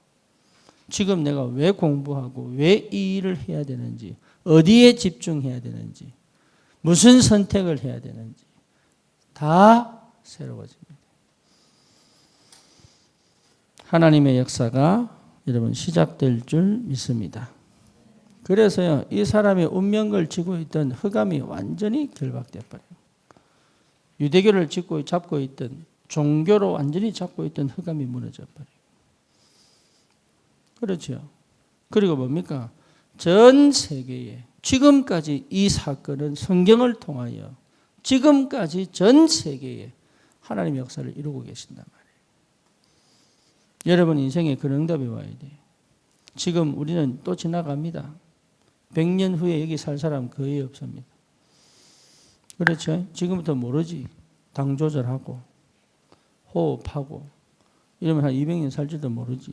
지금 내가 왜 공부하고 왜 이 일을 해야 되는지 어디에 집중해야 되는지 무슨 선택을 해야 되는지 다 새로워집니다. 하나님의 역사가 여러분 시작될 줄 믿습니다. 그래서요 이 사람이 운명을 쥐고 있던 흑암이 완전히 결박돼 버려요. 유대교를 잡고 있던 종교로 완전히 잡고 있던 흑암이 무너져 버려요. 그렇죠. 그리고 뭡니까? 전 세계에 지금까지 이 사건은 성경을 통하여 지금까지 전 세계에 하나님의 역사를 이루고 계신단 말이에요. 여러분 인생에 그런 응답이 와야 돼요. 지금 우리는 또 지나갑니다. 100년 후에 여기 살 사람 거의 없습니다. 그렇죠? 지금부터 모르지. 당 조절하고 호흡하고 이러면 한 200년 살지도 모르지.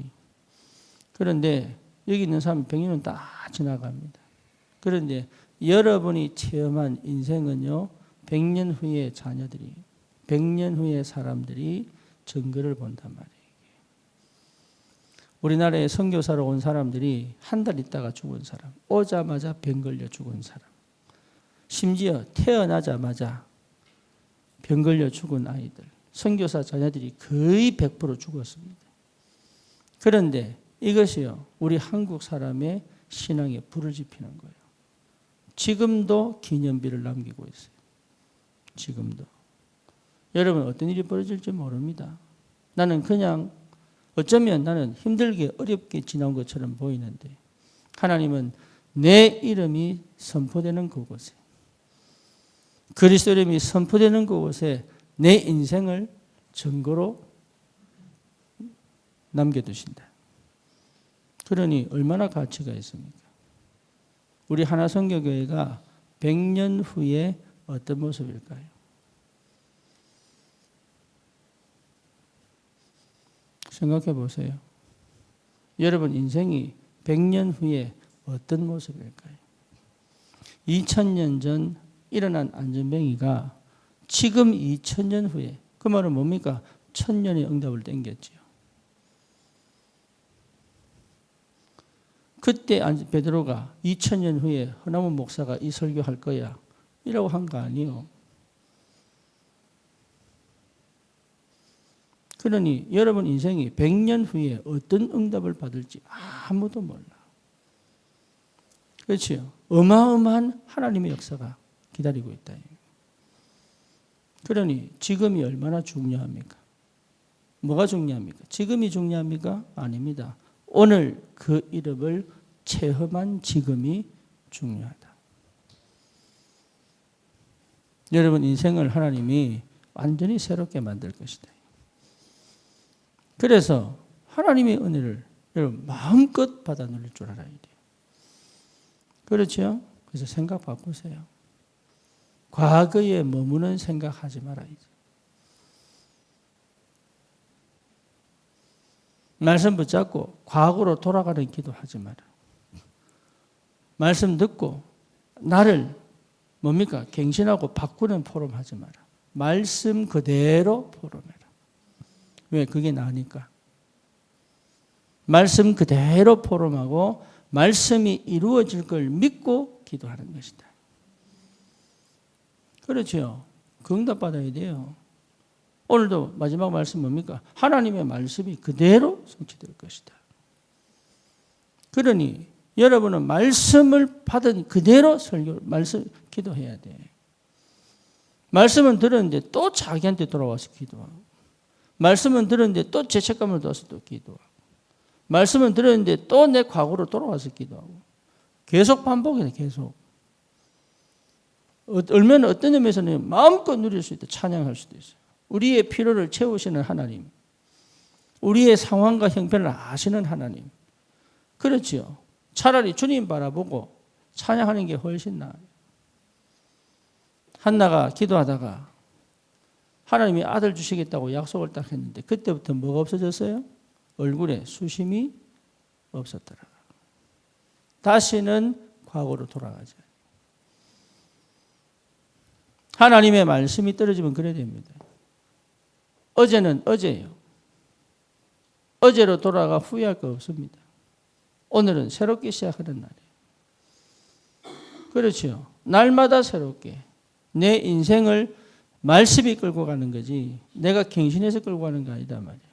그런데 여기 있는 사람 100년은 다 지나갑니다. 그런데 여러분이 체험한 인생은요 100년 후에 자녀들이 100년 후에 사람들이 증거를 본단 말이에요. 우리나라에 선교사로 온 사람들이 한 달 있다가 죽은 사람, 오자마자 병 걸려 죽은 사람, 심지어 태어나자마자 병 걸려 죽은 아이들, 선교사 자녀들이 거의 100% 죽었습니다. 그런데 이것이요 우리 한국 사람의 신앙에 불을 지피는 거예요. 지금도 기념비를 남기고 있어요. 지금도. 여러분 어떤 일이 벌어질지 모릅니다. 나는 그냥 어쩌면 나는 힘들게 어렵게 지나온 것처럼 보이는데 하나님은 내 이름이 선포되는 그곳에 그리스도 이름이 선포되는 그곳에 내 인생을 증거로 남겨두신다. 그러니 얼마나 가치가 있습니까? 우리 하나선교교회가 100년 후에 어떤 모습일까요? 생각해 보세요. 여러분 인생이 100년 후에 어떤 모습일까요? 2000년 전 일어난 안전뱅이가 지금 2000년 후에 그 말은 뭡니까? 1000년의 응답을 땡겼지요. 그때 베드로가 2000년 후에 허나문 목사가 이 설교할 거야 이라고 한 거 아니에요. 그러니 여러분 인생이 100년 후에 어떤 응답을 받을지 아무도 몰라. 그렇지요. 어마어마한 하나님의 역사가 기다리고 있다. 그러니 지금이 얼마나 중요합니까? 뭐가 중요합니까? 지금이 중요합니까? 아닙니다. 오늘 그 이름을 체험한 지금이 중요하다. 여러분 인생을 하나님이 완전히 새롭게 만들 것이다. 그래서 하나님의 은혜를 여러분 마음껏 받아 누릴 줄 알아야 돼요. 그렇죠? 그래서 생각 바꾸세요. 과거에 머무는 생각하지 말아야지. 말씀 붙잡고 과거로 돌아가는 기도하지 마라. 말씀 듣고 나를 뭡니까? 갱신하고 바꾸는 포럼하지 마라. 말씀 그대로 포럼해라. 왜? 그게 나으니까. 말씀 그대로 포럼하고 말씀이 이루어질 걸 믿고 기도하는 것이다. 그렇죠. 그 응답 받아야 돼요. 오늘도 마지막 말씀 뭡니까? 하나님의 말씀이 그대로 성취될 것이다. 그러니 여러분은 말씀을 받은 그대로 기도해야 돼. 말씀은 들었는데 또 자기한테 돌아와서 기도하고 말씀은 들었는데 또 죄책감을 둬서 또 기도하고 말씀은 들었는데 또 내 과거로 돌아와서 기도하고 계속 반복이네. 계속. 얼마나 어떤 의미에서는 마음껏 누릴 수 있다. 찬양할 수도 있어요. 우리의 필요를 채우시는 하나님, 우리의 상황과 형편을 아시는 하나님. 그렇죠. 차라리 주님 바라보고 찬양하는 게 훨씬 나아요. 한나가 기도하다가 하나님이 아들 주시겠다고 약속을 딱 했는데 그때부터 뭐가 없어졌어요? 얼굴에 수심이 없었더라. 다시는 과거로 돌아가지. 하나님의 말씀이 떨어지면 그래야 됩니다. 어제는 어제예요. 어제로 돌아가 후회할 거 없습니다. 오늘은 새롭게 시작하는 날이에요. 그렇죠. 날마다 새롭게 내 인생을 말씀이 끌고 가는 거지 내가 갱신해서 끌고 가는 거 아니다 말이에요.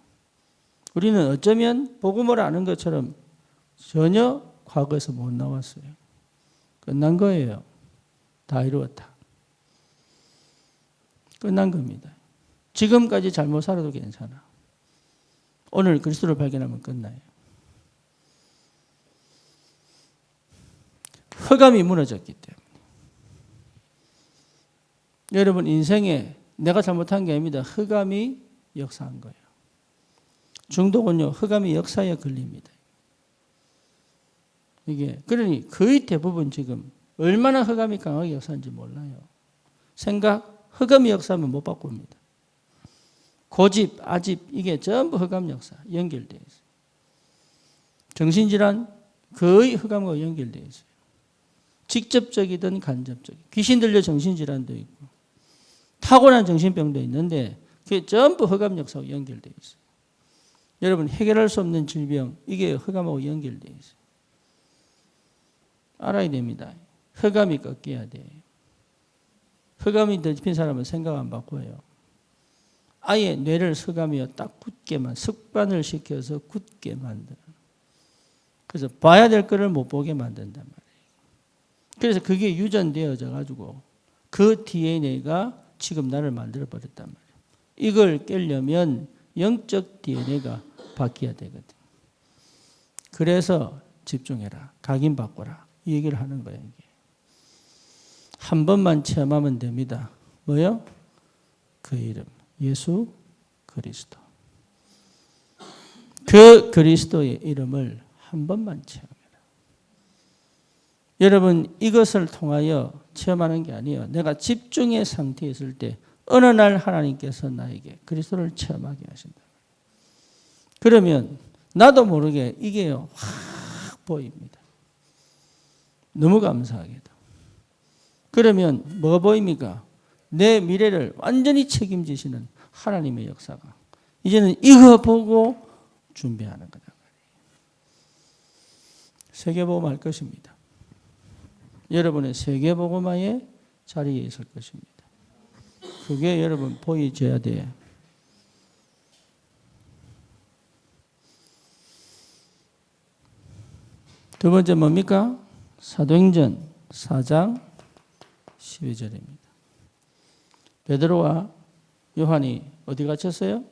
우리는 어쩌면 복음을 아는 것처럼 전혀 과거에서 못 나왔어요. 끝난 거예요. 다 이루었다. 끝난 겁니다. 지금까지 잘못 살아도 괜찮아. 오늘 그리스도를 발견하면 끝나요. 흑암이 무너졌기 때문에. 여러분 인생에 내가 잘못한 게 아닙니다. 흑암이 역사한 거예요. 중독은요. 흑암이 역사에 걸립니다. 이게 그러니 거의 대부분 지금 얼마나 흑암이 강하게 역사하는지 몰라요. 생각, 흑암이 역사하면 못 바꿉니다. 고집, 아집 이게 전부 흑암 역사 연결되어 있어요. 정신질환 거의 흑암과 연결되어 있어요. 직접적이든 간접적. 귀신 들려 정신질환도 있고 타고난 정신병도 있는데 그게 전부 흑암 역사와 연결되어 있어요. 여러분 해결할 수 없는 질병 이게 흑암하고 연결되어 있어요. 알아야 됩니다. 흑암이 꺾여야 돼요. 흑암이 덮인 사람은 생각 안 바꿔요. 아예 뇌를 흑암이요 딱 굳게만 습관을 시켜서 굳게 만들어. 그래서 봐야 될 거를 못 보게 만든단 말이에요. 그래서 그게 유전되어져 가지고 그 DNA가 지금 나를 만들어 버렸단 말이에요. 이걸 깨려면 영적 DNA가 바뀌어야 되거든. 그래서 집중해라. 각인바꿔라. 이 얘기를 하는 거예요. 이게. 한 번만 체험하면 됩니다. 뭐요? 그 이름. 예수 그리스도. 그 그리스도의 이름을 한 번만 체험해라. 여러분 이것을 통하여 체험하는 게 아니에요. 내가 집중의 상태에 있을 때 어느 날 하나님께서 나에게 그리스도를 체험하게 하신다. 그러면 나도 모르게 이게요 확 보입니다. 너무 감사하게도. 그러면 뭐가 보입니까? 내 미래를 완전히 책임지시는 하나님의 역사가 이제는 이거 보고 준비하는 거다. 세계복음 할 것입니다. 여러분의 세계복음화의 자리에 있을 것입니다. 그게 여러분 보여져야 돼요. 두 번째 뭡니까? 사도행전 4장 12절입니다. 베드로와 요한이 어디 갇혔어요?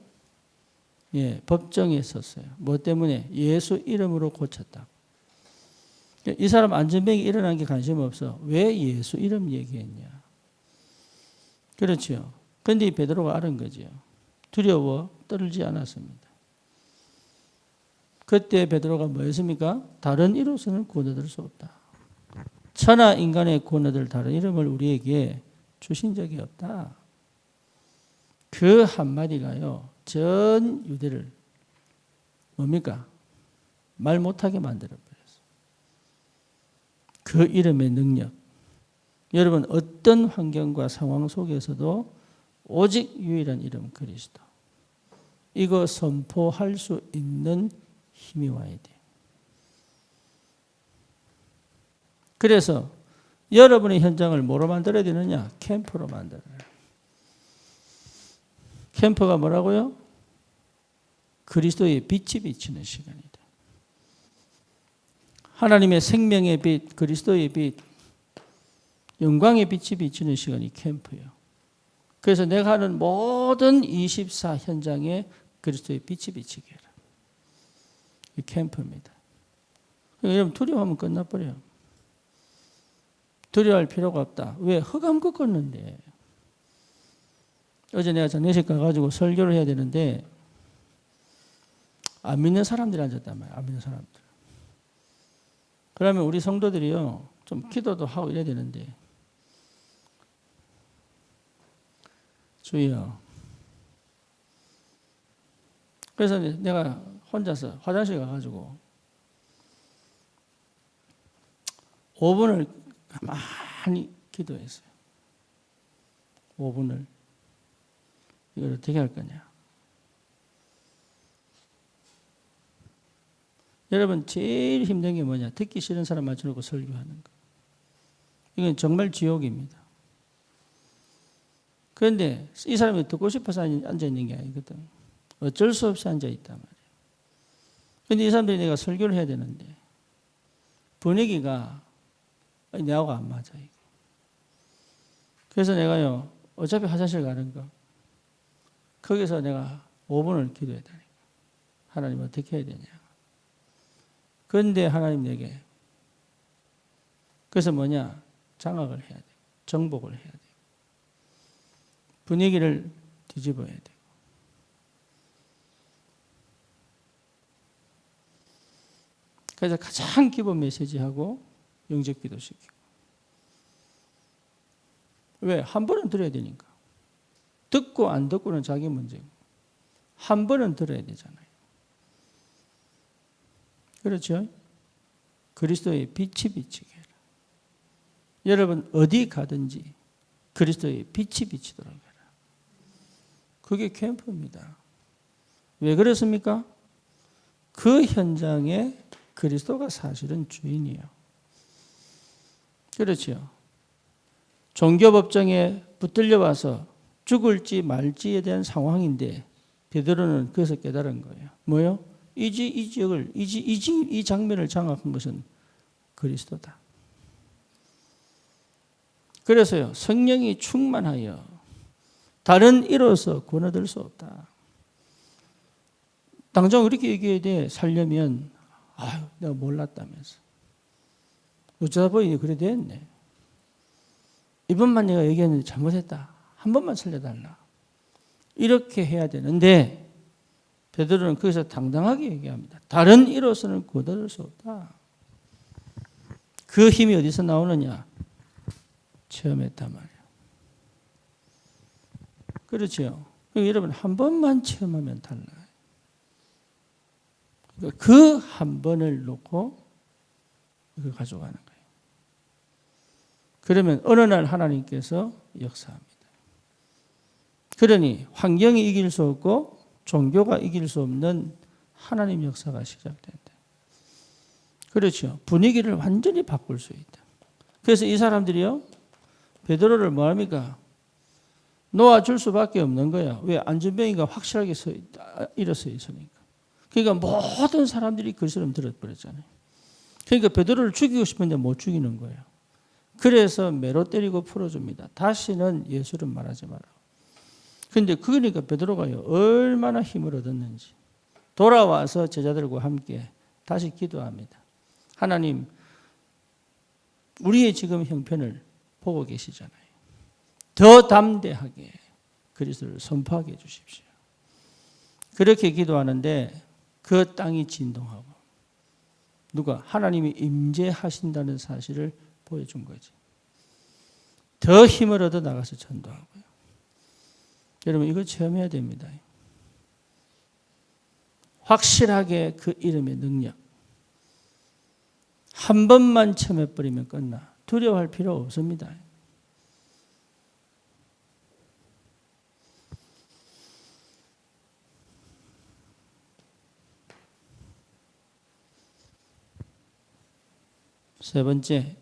예, 법정에 있었어요. 뭐 때문에? 예수 이름으로 고쳤다. 이 사람 안전병이 일어난 게 관심 없어. 왜 예수 이름 얘기했냐? 그렇죠. 그런데 베드로가 알은 거죠. 두려워 떨지 않았습니다. 그때 베드로가 뭐 했습니까? 다른 이로서는 구원 얻을 수 없다. 천하 인간의 구원 얻을 다른 이름을 우리에게 주신 적이 없다. 그 한마디가요. 전 유대를 뭡니까? 말 못하게 만들어버렸어요. 그 이름의 능력. 여러분 어떤 환경과 상황 속에서도 오직 유일한 이름 그리스도. 이거 선포할 수 있는 힘이 와야 돼요. 그래서 여러분의 현장을 뭐로 만들어야 되느냐? 캠프로 만들어요. 캠프가 뭐라고요? 그리스도의 빛이 비치는 시간이다. 하나님의 생명의 빛, 그리스도의 빛, 영광의 빛이 비치는 시간이 캠프예요. 그래서 내가 하는 모든 24 현장에 그리스도의 빛이 비치게 해라. 이 캠프입니다. 여러분 두려워하면 끝나버려요. 두려워할 필요가 없다. 왜? 흑암 꺾었는데. 어제 내가 장례식 가가지고 설교를 해야 되는데 안 믿는 사람들이 앉았단 말이에요. 안 믿는 사람들. 그러면 우리 성도들이요, 좀 기도도 하고 이래야 되는데, 주여. 그래서 내가 혼자서 화장실 가가지고 5분을 가만히 기도했어요. 5분을. 이걸 어떻게 할 거냐. 여러분 제일 힘든 게 뭐냐. 듣기 싫은 사람 맞춰놓고 설교하는 거. 이건 정말 지옥입니다. 그런데 이 사람이 듣고 싶어서 앉아있는 게 아니거든. 어쩔 수 없이 앉아있단 말이에요. 그런데 이 사람들이 내가 설교를 해야 되는데 분위기가 내하고 안 맞아. 이거. 그래서 내가요, 어차피 화장실 가는 거, 거기서 내가 5분을 기도했다니까. 하나님 어떻게 해야 되냐. 그런데 하나님 내게, 그래서 뭐냐, 장악을 해야 돼. 정복을 해야 돼. 분위기를 뒤집어야 돼. 그래서 가장 기본 메시지하고 영접 기도 시키고. 왜? 한 번은 들어야 되니까. 듣고 안 듣고는 자기 문제고. 한 번은 들어야 되잖아요. 그렇죠? 그리스도의 빛이 비치게 해라. 여러분 어디 가든지 그리스도의 빛이 비치도록 해라. 그게 캠프입니다. 왜 그렇습니까? 그 현장에 그리스도가 사실은 주인이에요. 그렇죠. 종교법정에 붙들려 와서 죽을지 말지에 대한 상황인데 베드로는 그것을 깨달은 거예요. 뭐요? 이 지역을, 이 장면을 장악한 것은 그리스도다. 그래서요, 성령이 충만하여 다른 이로서 구원 얻을 수 없다. 당장 그렇게 얘기해야 돼. 살려면, 아유, 내가 몰랐다면서. 어쩌다 보니 그래 됐네. 이번만 내가 얘기했는데 잘못했다. 한 번만 살려달라. 이렇게 해야 되는데 베드로는 거기서 당당하게 얘기합니다. 다른 이로서는 구원 얻을 수 없다. 그 힘이 어디서 나오느냐? 체험했단 말이에요. 그렇죠. 여러분 한 번만 체험하면 달라요. 그 한 번을 놓고 이걸 가져가는 거예요. 그러면 어느 날 하나님께서 역사합니다. 그러니 환경이 이길 수 없고 종교가 이길 수 없는 하나님 역사가 시작된다. 그렇죠. 분위기를 완전히 바꿀 수 있다. 그래서 이 사람들이요, 베드로를 뭐 합니까? 놓아줄 수밖에 없는 거야. 왜? 안전병이가 확실하게 일어서 있으니까. 그러니까 모든 사람들이 그리스도를 들어버렸잖아요. 그러니까 베드로를 죽이고 싶은데 못 죽이는 거예요. 그래서 매로 때리고 풀어줍니다. 다시는 예수를 말하지 마라. 그런데 그러니까 베드로가요, 얼마나 힘을 얻었는지 돌아와서 제자들과 함께 다시 기도합니다. 하나님, 우리의 지금 형편을 보고 계시잖아요. 더 담대하게 그리스도를 선포하게 해주십시오. 그렇게 기도하는데 그 땅이 진동하고 누가? 하나님이 임재하신다는 사실을 보여준 거지. 더 힘을 얻어 나가서 전도하고요. 여러분 이거 체험해야 됩니다. 확실하게 그 이름의 능력. 한 번만 체험해버리면 끝나. 두려워할 필요 없습니다. 세 번째,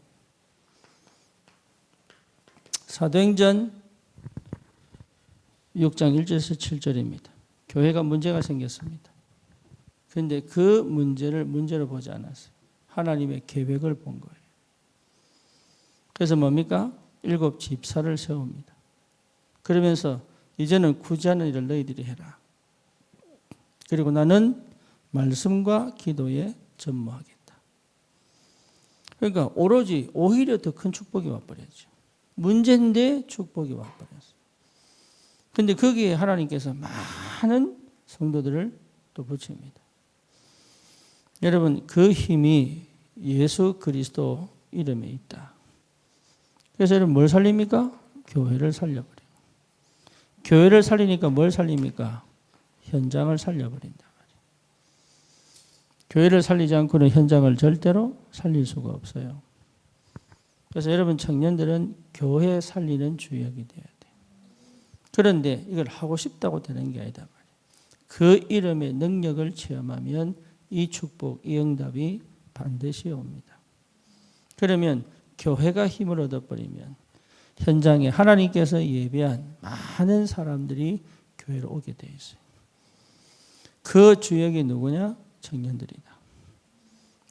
사도행전 6장 1절에서 7절입니다. 교회가 문제가 생겼습니다. 그런데 그 문제를 문제로 보지 않았어요. 하나님의 계획을 본 거예요. 그래서 뭡니까? 7 집사를 세웁니다. 그러면서 이제는 구제하는 일을 너희들이 해라. 그리고 나는 말씀과 기도에 전무하겠다. 그러니까 오히려 더 큰 축복이 와버렸죠. 문제인데 축복이 와버렸어요. 그런데 거기에 하나님께서 많은 성도들을 또 붙입니다. 여러분 그 힘이 예수 그리스도 이름에 있다. 그래서 여러분 뭘 살립니까? 교회를 살려버려요. 교회를 살리니까 뭘 살립니까? 현장을 살려버린다. 교회를 살리지 않고는 현장을 절대로 살릴 수가 없어요. 그래서 여러분 청년들은 교회 살리는 주역이 돼야 돼요. 그런데 이걸 하고 싶다고 되는 게 아니다. 그 이름의 능력을 체험하면 이 축복, 이 응답이 반드시 옵니다. 그러면 교회가 힘을 얻어버리면 현장에 하나님께서 예배한 많은 사람들이 교회로 오게 돼 있어요. 그 주역이 누구냐? 청년들이다.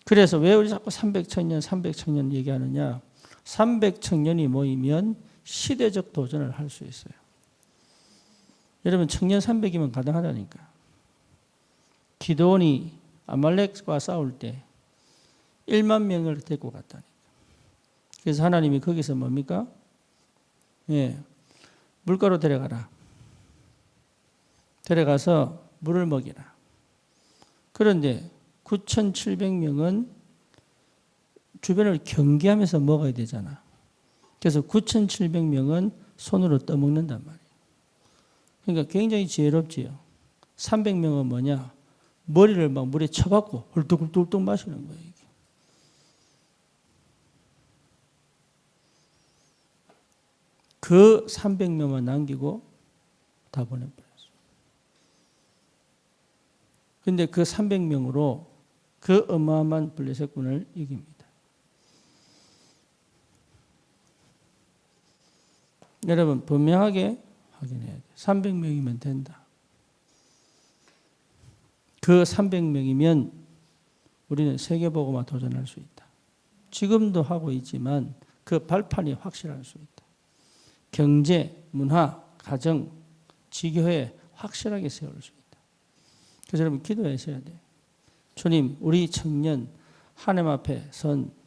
그래서 왜 우리 자꾸 300청년, 300청년 얘기하느냐? 300청년이 모이면 시대적 도전을 할 수 있어요. 여러분 청년 300이면 가능하다니까. 기드온이 아말렉과 싸울 때 1만 명을 데리고 갔다니까. 그래서 하나님이 거기서 뭡니까? 물가로 데려가라. 데려가서 물을 먹이라. 그런데 9,700명은 주변을 경계하면서 먹어야 되잖아. 그래서 9,700명은 손으로 떠먹는단 말이에요. 그러니까 굉장히 지혜롭지요. 300명은 뭐냐? 머리를 막 물에 쳐박고 훌뚝훌뚝 마시는 거예요. 이게. 그 300명만 남기고 다 보내버렸어요. 그런데 그 300명으로 그 어마어마한 블레셋군을 이깁니다. 여러분 분명하게 확인해야 돼요. 300명이면 된다. 그 300명이면 우리는 세계복음화 도전할 수 있다. 지금도 하고 있지만 그 발판이 확실할 수 있다. 경제, 문화, 가정, 지교회 확실하게 세울 수 있다. 그래서 여러분 기도하셔야 돼요. 주님, 우리 청년 하나님 앞에 선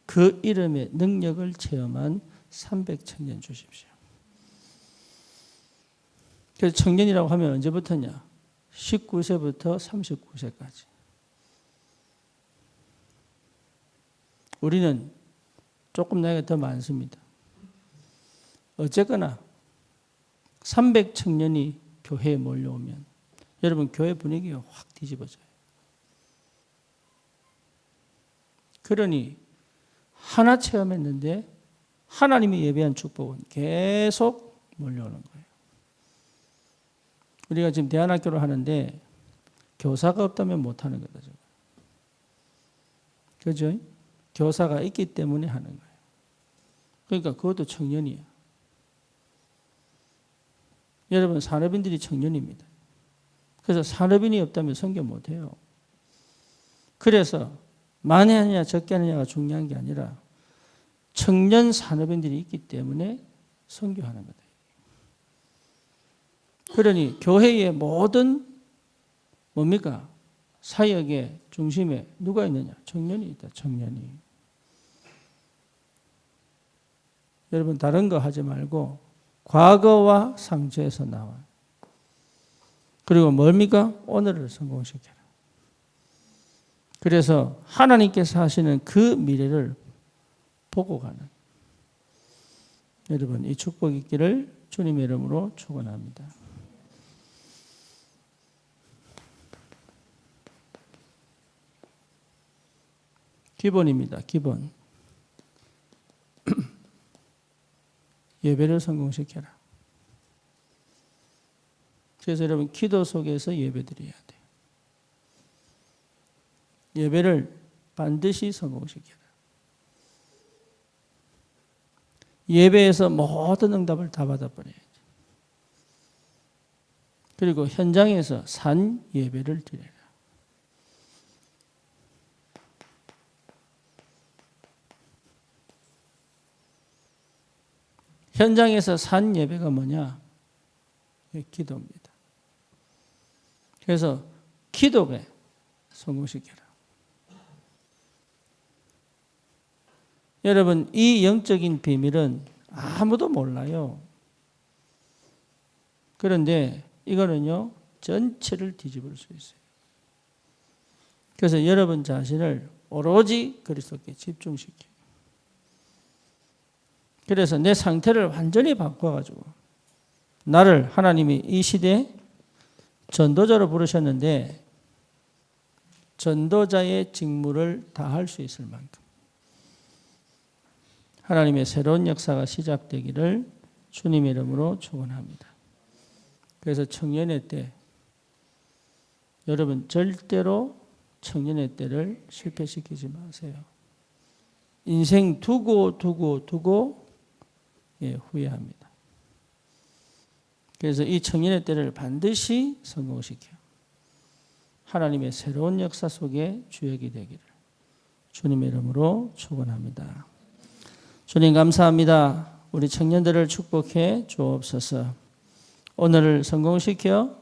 그 이름의 능력을 체험한 300청년 주십시오. 그래서 청년이라고 하면 언제부터냐? 19세부터 39세까지. 우리는 조금 나이가 더 많습니다. 어쨌거나 300청년이 교회에 몰려오면 여러분 교회 분위기가 확 뒤집어져요. 그러니 하나 체험했는데 하나님이 예배한 축복은 계속 몰려오는 거예요. 우리가 지금 대안학교를 하는데 교사가 없다면 못하는 거다. 그죠? 교사가 있기 때문에 하는 거예요. 그러니까 그것도 청년이에요. 여러분 산업인들이 청년입니다. 그래서 산업인이 없다면 선교 못해요. 그래서 많이 하느냐 적게 하느냐가 중요한 게 아니라 청년 산업인들이 있기 때문에 선교하는 거다. 그러니 교회의 모든 뭡니까? 사역의 중심에 누가 있느냐? 청년이 있다. 청년이. 여러분 다른 거 하지 말고 과거와 상처에서 나와. 그리고 뭡니까? 오늘을 성공시켜라. 그래서 하나님께서 하시는 그 미래를 보고 가는 여러분 이 축복 있기를 주님의 이름으로 축원합니다. 기본입니다. 기본. 예배를 성공시켜라. 그래서 여러분 기도 속에서 예배드려야 돼요. 예배를 반드시 성공시켜라. 예배에서 모든 응답을 다 받아버려야지. 그리고 현장에서 산 예배를 드려라. 현장에서 산 예배가 뭐냐? 기도입니다. 그래서 기도에 성공시켜라. 여러분 이 영적인 비밀은 아무도 몰라요. 그런데 이거는요 전체를 뒤집을 수 있어요. 그래서 여러분 자신을 오로지 그리스도께 집중시켜. 그래서 내 상태를 완전히 바꿔가지고 나를 하나님이 이 시대에 전도자로 부르셨는데 전도자의 직무를 다할 수 있을 만큼 하나님의 새로운 역사가 시작되기를 주님의 이름으로 축원합니다. 그래서 청년의 때 여러분 절대로 청년의 때를 실패시키지 마세요. 인생 두고 후회합니다. 그래서 이 청년의 때를 반드시 성공시켜 하나님의 새로운 역사 속에 주역이 되기를 주님의 이름으로 축원합니다. 주님 감사합니다. 우리 청년들을 축복해 주옵소서. 오늘을 성공시켜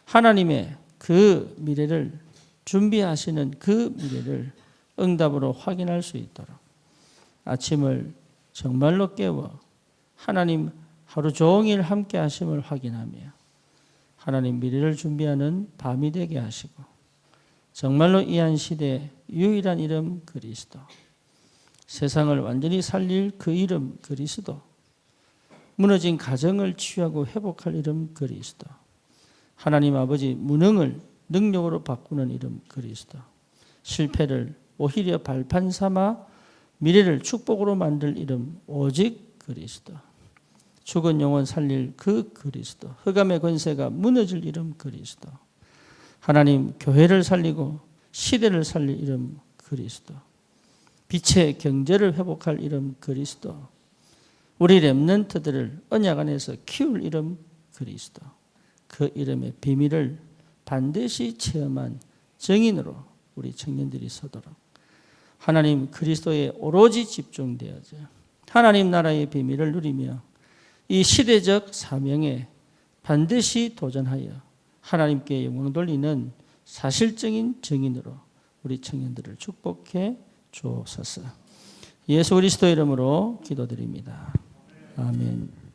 하나님의 그 미래를 준비하시는 그 미래를 응답으로 확인할 수 있도록 아침을 정말로 깨워 하나님 하루 종일 함께 하심을 확인하며 하나님 미래를 준비하는 밤이 되게 하시고 정말로 이 한 시대의 유일한 이름 그리스도, 세상을 완전히 살릴 그 이름 그리스도, 무너진 가정을 치유하고 회복할 이름 그리스도, 하나님 아버지 무능을 능력으로 바꾸는 이름 그리스도, 실패를 오히려 발판 삼아 미래를 축복으로 만들 이름 오직 그리스도, 죽은 영혼 살릴 그 그리스도, 흑암의 권세가 무너질 이름 그리스도, 하나님 교회를 살리고 시대를 살릴 이름 그리스도, 빛의 경제를 회복할 이름 그리스도, 우리 렘넌트들을 언약 안에서 키울 이름 그리스도, 그 이름의 비밀을 반드시 체험한 증인으로 우리 청년들이 서도록 하나님 그리스도에 오로지 집중되어져 하나님 나라의 비밀을 누리며 이 시대적 사명에 반드시 도전하여 하나님께 영광 돌리는 사실적인 증인으로 우리 청년들을 축복해 주옵소서. 예수 그리스도 이름으로 기도드립니다. 아멘.